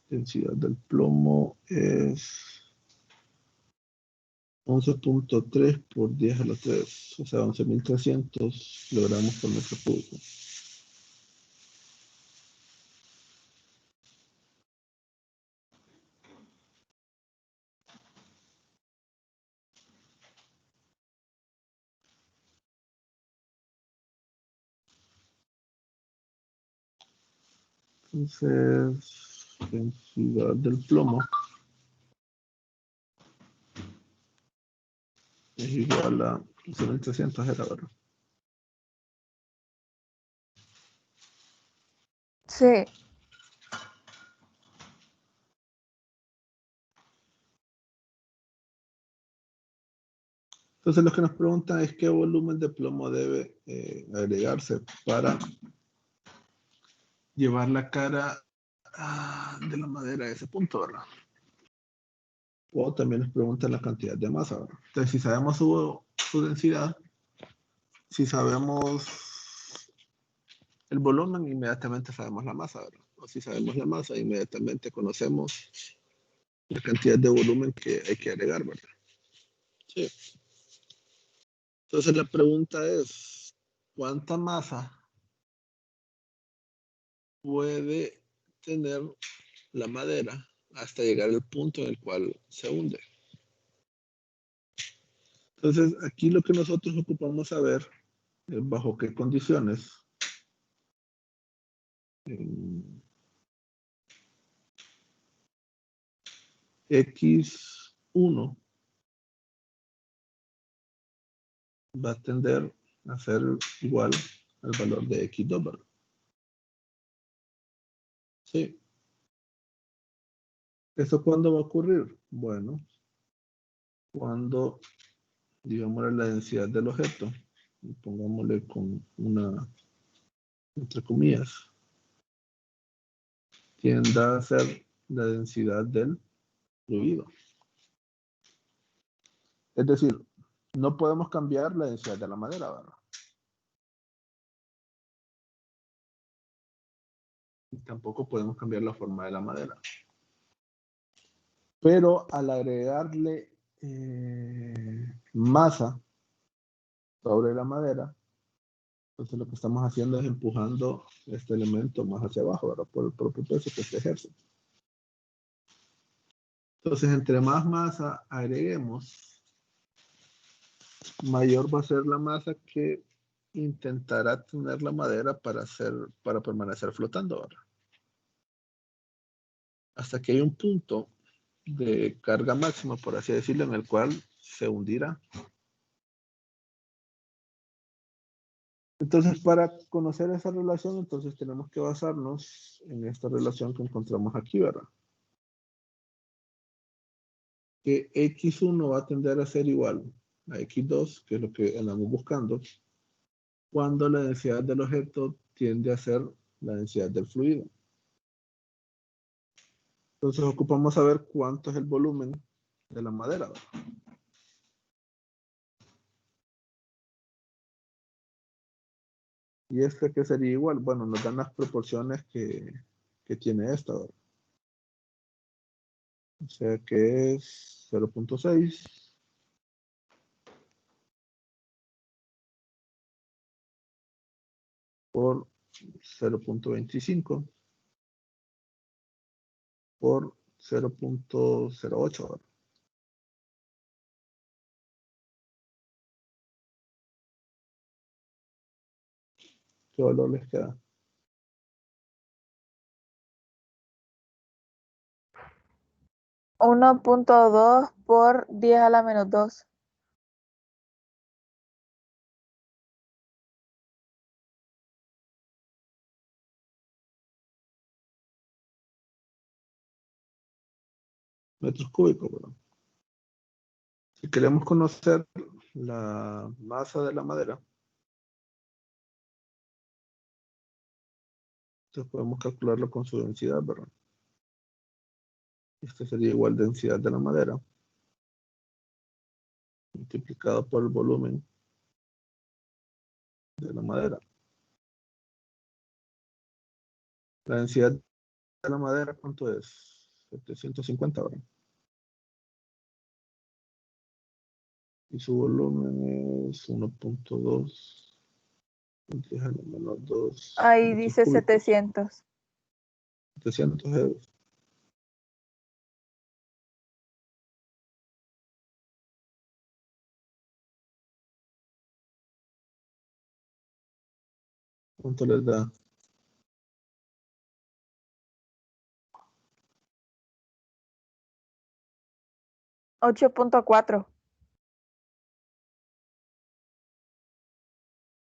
Densidad del plomo es 11.3 por 10 a la 3, o sea, 11.300 kilogramos por metro cúbico. Entonces, densidad del plomo es igual a 11.300, era, ¿verdad? Sí, Entonces, lo que nos preguntan es qué volumen de plomo debe agregarse para llevar la cara de la madera a ese punto, ¿verdad? O también nos preguntan la cantidad de masa, ¿verdad? Entonces, si sabemos su densidad, si sabemos el volumen, inmediatamente sabemos la masa, ¿verdad? O si sabemos la masa, inmediatamente conocemos la cantidad de volumen que hay que agregar, ¿verdad? Sí. Entonces la pregunta es, ¿cuánta masa puede tener la madera hasta llegar al punto en el cual se hunde? Entonces, aquí lo que nosotros ocupamos saber es bajo qué condiciones X1 va a tender a ser igual al valor de X2, ¿verdad? Sí. ¿Eso cuándo va a ocurrir? Bueno, cuando, digamos, la densidad del objeto, y pongámosle con una, entre comillas, tienda a ser la densidad del fluido. Es decir, no podemos cambiar la densidad de la madera, ¿verdad? Y tampoco podemos cambiar la forma de la madera. Pero al agregarle masa sobre la madera, entonces lo que estamos haciendo es empujando este elemento más hacia abajo, ¿verdad? Por el propio peso que se ejerce. Entonces, entre más masa agreguemos, mayor va a ser la masa que intentará tener la madera para permanecer flotando, ¿verdad? Hasta que hay un punto de carga máxima, por así decirlo, en el cual se hundirá. Entonces, para conocer esa relación, entonces tenemos que basarnos en esta relación que encontramos aquí, ¿verdad? Que X1 va a tender a ser igual a X2, que es lo que andamos buscando, cuando la densidad del objeto tiende a ser la densidad del fluido. Entonces ocupamos saber cuánto es el volumen de la madera, ¿verdad? Y este que sería igual, bueno, nos dan las proporciones que tiene esta, ¿verdad? O sea que es 0.6 por 0.25 por 0.08, ¿verdad? ¿Qué valor les queda? 1.2 por 10 a la menos 2. Metros cúbicos, ¿verdad? Si queremos conocer la masa de la madera, entonces podemos calcularlo con su densidad, ¿verdad? Este sería igual densidad de la madera multiplicado por el volumen de la madera. La densidad de la madera, ¿cuánto es? 750, ¿verdad? Y su volumen es 1.2 10 a la menos 2 Ahí metros dice cúbicos. 700. 700 es. ¿Cuánto les da? 8.4.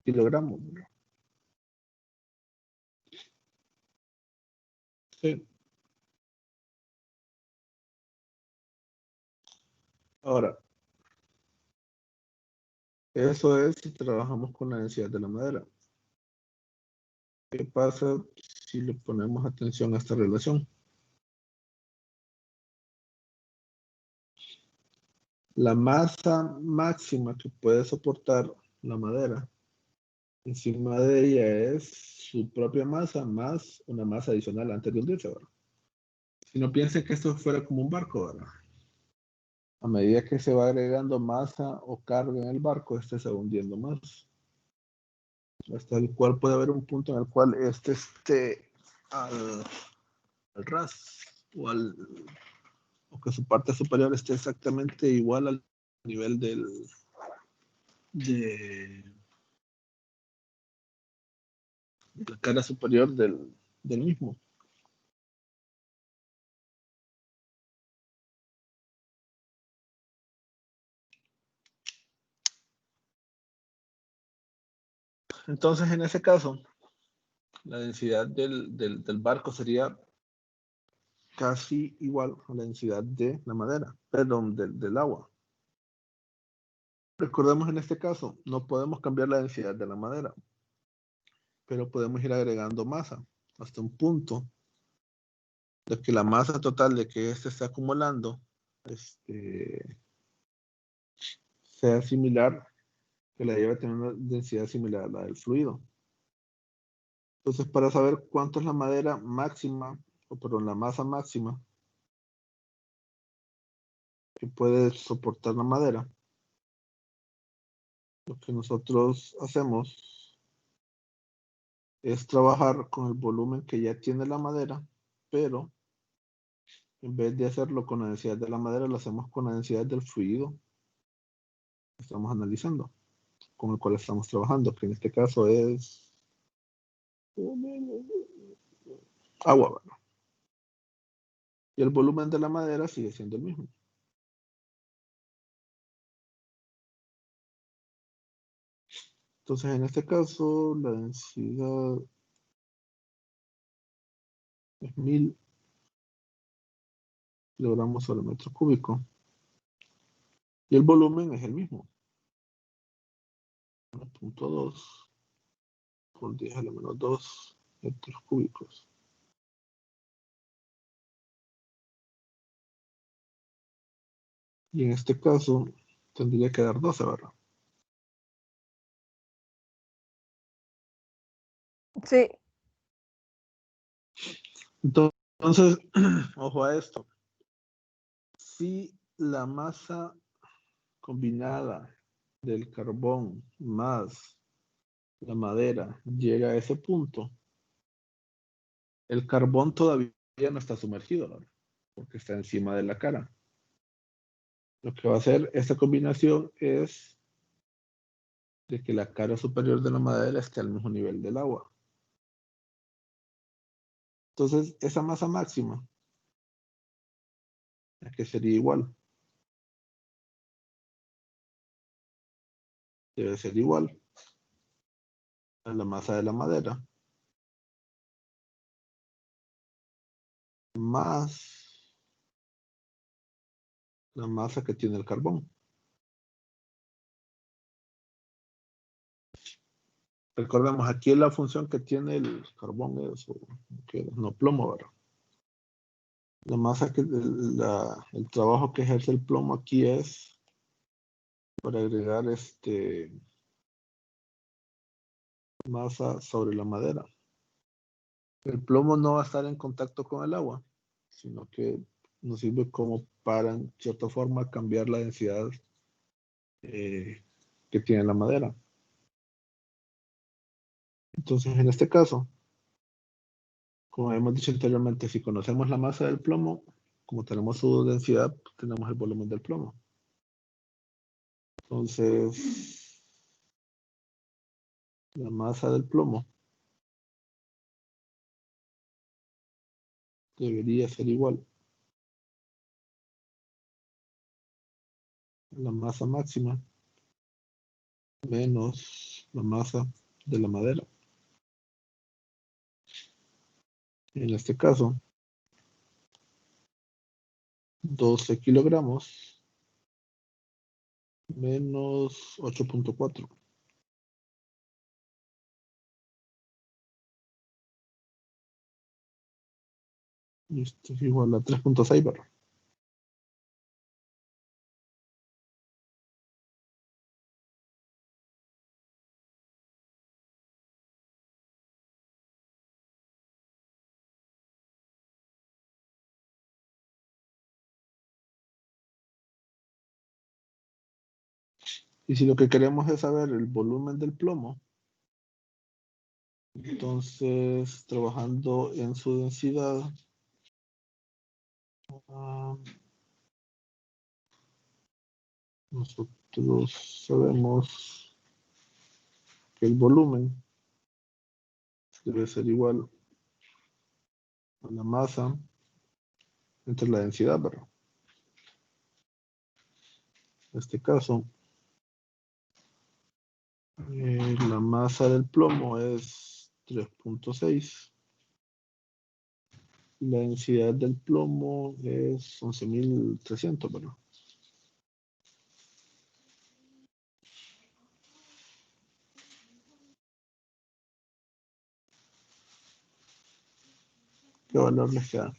Kilogramos, ¿verdad? Sí. Ahora, eso es si trabajamos con la densidad de la madera. ¿Qué pasa si le ponemos atención a esta relación? La masa máxima que puede soportar la madera encima de ella es su propia masa más una masa adicional antes de hundirse, ¿verdad? Si no piensen que esto fuera como un barco, ¿verdad? A medida que se va agregando masa o carga en el barco, este se va hundiendo más. Hasta el cual puede haber un punto en el cual este esté al ras o que su parte superior esté exactamente igual al nivel de la cara superior del mismo. Entonces, en ese caso, la densidad del barco sería casi igual a la densidad de la madera, perdón, del agua. Recordemos en este caso, no podemos cambiar la densidad de la madera, pero podemos ir agregando masa hasta un punto de que la masa total de que este está acumulando sea similar, que la lleve a tener una densidad similar a la del fluido. Entonces, para saber cuánto es la madera máxima, o perdón, la masa máxima que puede soportar la madera, lo que nosotros hacemos es trabajar con el volumen que ya tiene la madera, pero en vez de hacerlo con la densidad de la madera, lo hacemos con la densidad del fluido que estamos analizando, con el cual estamos trabajando, que en este caso es agua, ¿verdad? Y el volumen de la madera sigue siendo el mismo. Entonces, en este caso, la densidad es 1000 kilogramos sobre metro cúbico. Y el volumen es el mismo. 1.2 por 10 a la menos 2 metros cúbicos. Y en este caso, tendría que dar 12, ¿verdad? Sí, Entonces, ojo a esto. Si la masa combinada del carbón más la madera llega a ese punto, el carbón todavía no está sumergido, ¿verdad? Porque está encima de la cara. Lo que va a hacer esta combinación es de que la cara superior de la madera esté al mismo nivel del agua. Entonces, esa masa máxima, que sería igual, debe ser igual a la masa de la madera más la masa que tiene el carbón. Recordemos, aquí la función que tiene el carbón es, no plomo, ¿verdad? La masa el trabajo que ejerce el plomo aquí es para agregar masa sobre la madera. El plomo no va a estar en contacto con el agua, sino que nos sirve como para, en cierta forma, cambiar la densidad que tiene la madera. Entonces, en este caso, como hemos dicho anteriormente, si conocemos la masa del plomo, como tenemos su densidad, tenemos el volumen del plomo. Entonces, la masa del plomo debería ser igual a la masa máxima menos la masa de la madera. En este caso, 12 kilogramos menos 8.4. Y esto es igual a 3.6, ¿verdad? Y si lo que queremos es saber el volumen del plomo, entonces trabajando en su densidad, ah, nosotros sabemos que el volumen debe ser igual a la masa entre la densidad, ¿verdad? En este caso, la masa del plomo es 3.6. La densidad del plomo es 11.300, ¿verdad? ¿Qué valor les queda?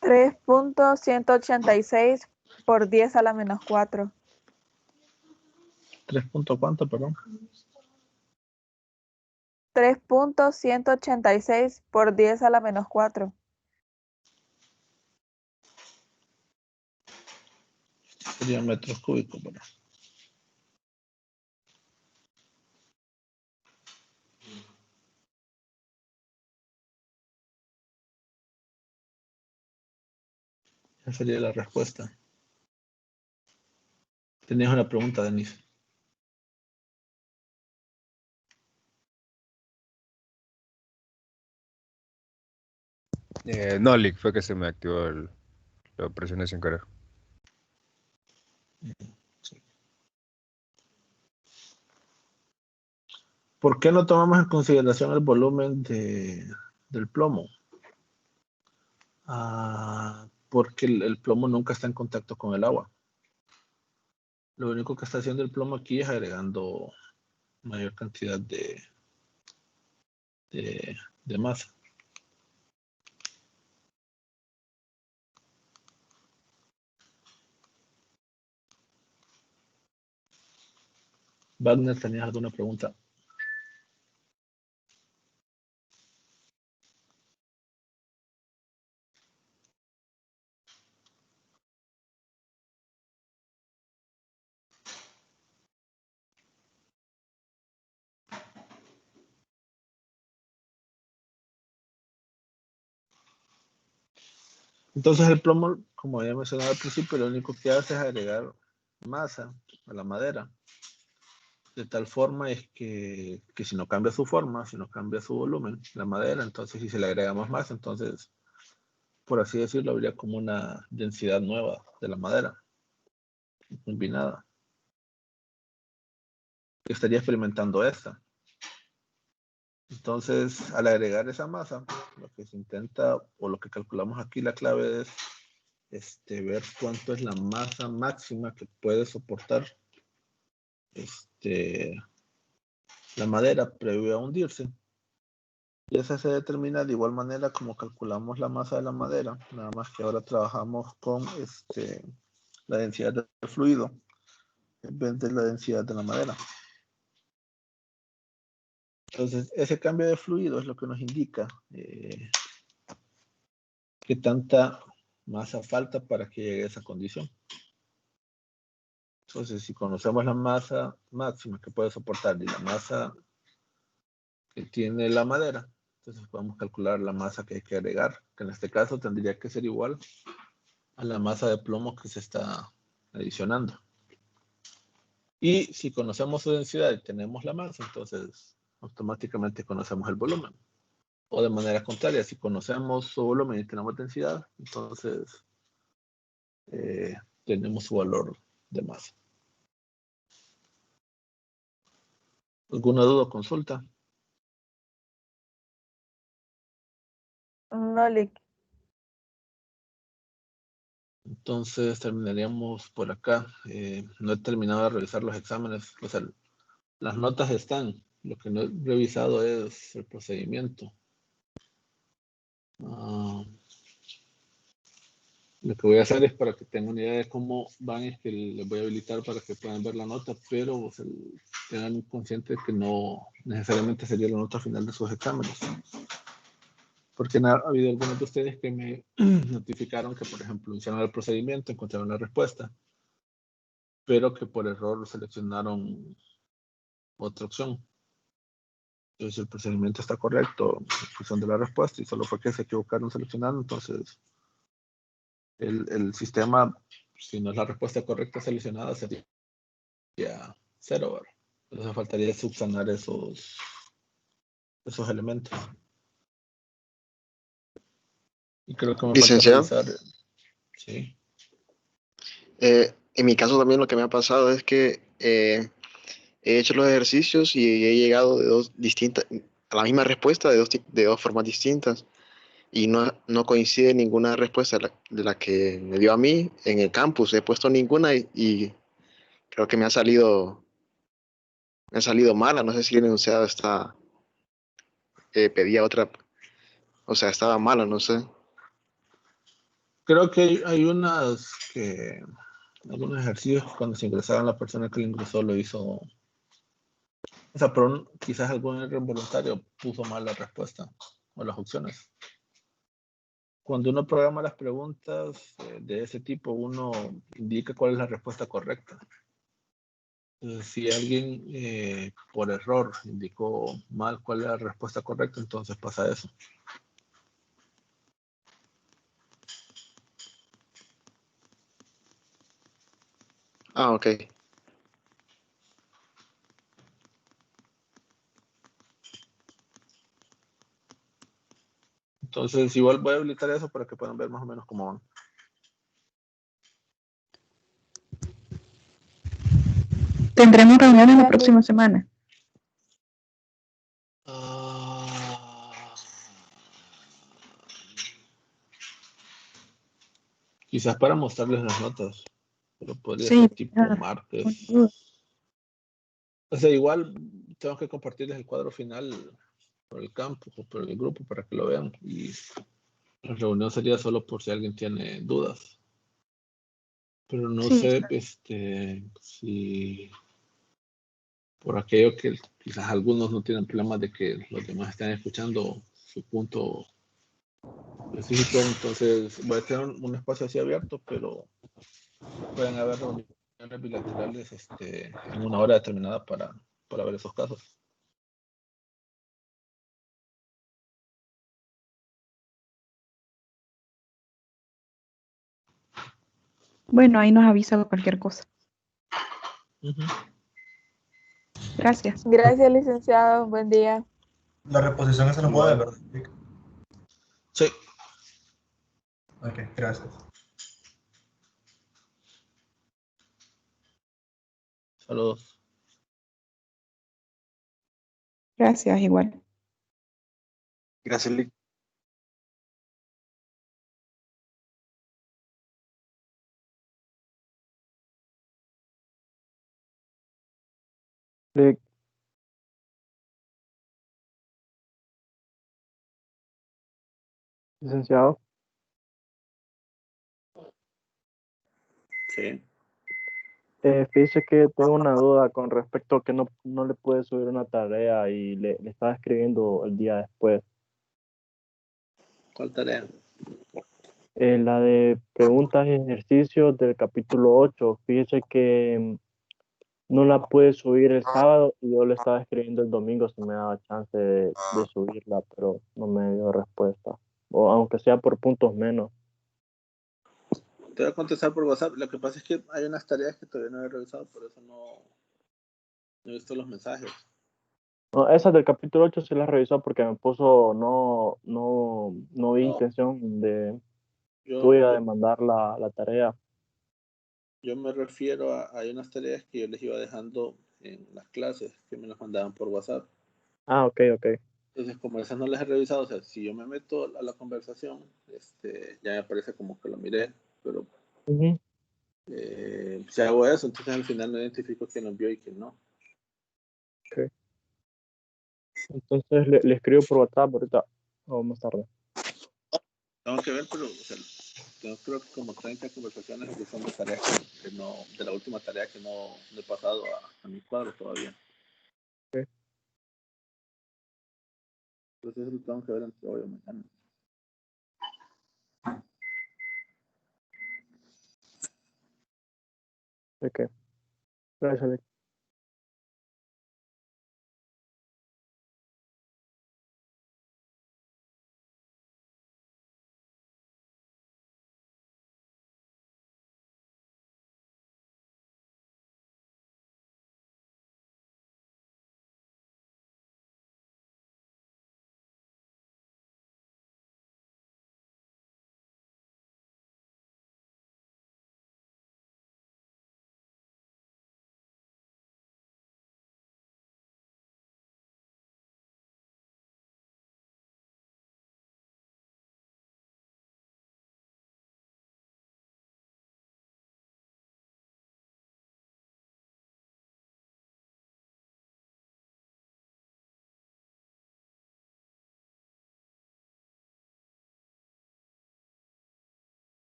Tres punto 186 por 10 a la menos 4. 3 punto cuánto, perdón. 3.186 por 10 a la menos 4. Serían metros cúbicos, ¿verdad? Esa sería la respuesta. Tenías una pregunta, Denise. No, Lick, fue que se me activó lo presioné sin querer. ¿Por qué no tomamos en consideración el volumen del plomo? Porque el plomo nunca está en contacto con el agua. Lo único que está haciendo el plomo aquí es agregando mayor cantidad de masa. Wagner, ¿tenías alguna pregunta? Entonces el plomo, como había mencionado al principio, lo único que hace es agregar masa a la madera. De tal forma es que si no cambia su forma, si no cambia su volumen, la madera, entonces si se le agrega más masa, entonces, por así decirlo, habría como una densidad nueva de la madera, combinada. Estaría experimentando esta. Entonces, al agregar esa masa, lo que se intenta, o lo que calculamos aquí, la clave es ver cuánto es la masa máxima que puede soportar la madera previo a hundirse. Y esa se determina de igual manera como calculamos la masa de la madera, nada más que ahora trabajamos con la densidad del fluido en vez de la densidad de la madera. Entonces, ese cambio de fluido es lo que nos indica qué tanta masa falta para que llegue a esa condición. Entonces, si conocemos la masa máxima que puede soportar y la masa que tiene la madera, entonces podemos calcular la masa que hay que agregar, que en este caso tendría que ser igual a la masa de plomo que se está adicionando. Y si conocemos su densidad y tenemos la masa, entonces automáticamente conocemos el volumen. O de manera contraria, si conocemos su volumen y tenemos densidad, entonces tenemos su valor de masa. ¿Alguna duda o consulta? No, Lick. Entonces terminaríamos por acá. No he terminado de revisar los exámenes. O sea, las notas están. Lo que no he revisado es el procedimiento. Lo que voy a hacer es para que tengan una idea de cómo van, es que les voy a habilitar para que puedan ver la nota, pero o sea, tengan consciente que no necesariamente sería la nota final de sus exámenes. Porque ha habido algunos de ustedes que me notificaron que, por ejemplo, hicieron el procedimiento, encontraron la respuesta, pero que por error seleccionaron otra opción. Entonces el procedimiento está correcto en función de la respuesta y solo fue que se equivocaron seleccionando. Entonces el sistema, si no es la respuesta correcta seleccionada, sería 0, ¿verdad? Entonces faltaría subsanar esos elementos. Y creo que me falta Licenciado, revisar. Sí. en mi caso también lo que me ha pasado es que he hecho los ejercicios y he llegado de dos distintas, a la misma respuesta de dos formas distintas y no coincide ninguna respuesta de la que me dio a mí en el campus. He puesto ninguna y creo que me ha salido mala. No sé si el enunciado pedía otra, o sea, estaba malo, no sé. Creo que hay algunos ejercicios cuando se ingresaron, la persona que lo ingresó lo hizo, o sea, pero quizás algún error involuntario puso mal la respuesta o las opciones. Cuando uno programa las preguntas de ese tipo, uno indica cuál es la respuesta correcta. Entonces, si alguien por error indicó mal cuál es la respuesta correcta, entonces pasa eso. Ah, ok. Entonces, igual voy a habilitar eso para que puedan ver más o menos cómo van. Tendremos reuniones la próxima semana. Quizás para mostrarles las notas, pero podría Sí, ser tipo ah, martes. O sea, igual tengo que compartirles el cuadro final por el campus o por el grupo para que lo vean. Y la reunión sería solo por si alguien tiene dudas. Pero no sí, sé si por aquello que quizás algunos no tienen problemas de que los demás estén escuchando su punto específico, entonces voy a tener un espacio así abierto, pero pueden haber reuniones bilaterales en una hora determinada para ver esos casos. bueno, ahí nos avisa cualquier cosa. Ujú. Gracias. Gracias, licenciado. Buen día. La reposición esa no puede, ¿verdad? Sí. Ok, gracias. Saludos. Gracias, igual. Gracias, Lic. Lic, licenciado, Sí. fíjese que tengo una duda con respecto a que no le puede subir una tarea y le estaba escribiendo el día después. ¿Cuál tarea? La de preguntas y ejercicios del capítulo 8, fíjese que no la pude subir el sábado y yo le estaba escribiendo el domingo si me daba chance de subirla, pero no me dio respuesta. O aunque sea por puntos menos. Te voy a contestar por WhatsApp. Lo que pasa es que hay unas tareas que todavía no he revisado, por eso no he visto los mensajes. No, esa del capítulo 8 sí la revisó porque me puso no vi No, intención de yo, tuya de yo, mandar la tarea. yo me refiero hay unas tareas que yo les iba dejando en las clases que me las mandaban por WhatsApp. Ah, ok, ok. Entonces, como esas no las he revisado, o sea, si yo me meto a la conversación, ya me parece como que lo miré, pero Ujú. si hago eso, entonces al final no identifico quién lo envió y quién no. Ok. Entonces le escribo por WhatsApp ahorita o más tarde. Tengo que ver, pero o sea, tengo creo que como 30 conversaciones que son de tareas que no, de la última tarea que no he pasado a mi cuadro todavía. Ok. Entonces eso lo tengo que ver entre hoy o mañana. Ok. Gracias, Alex.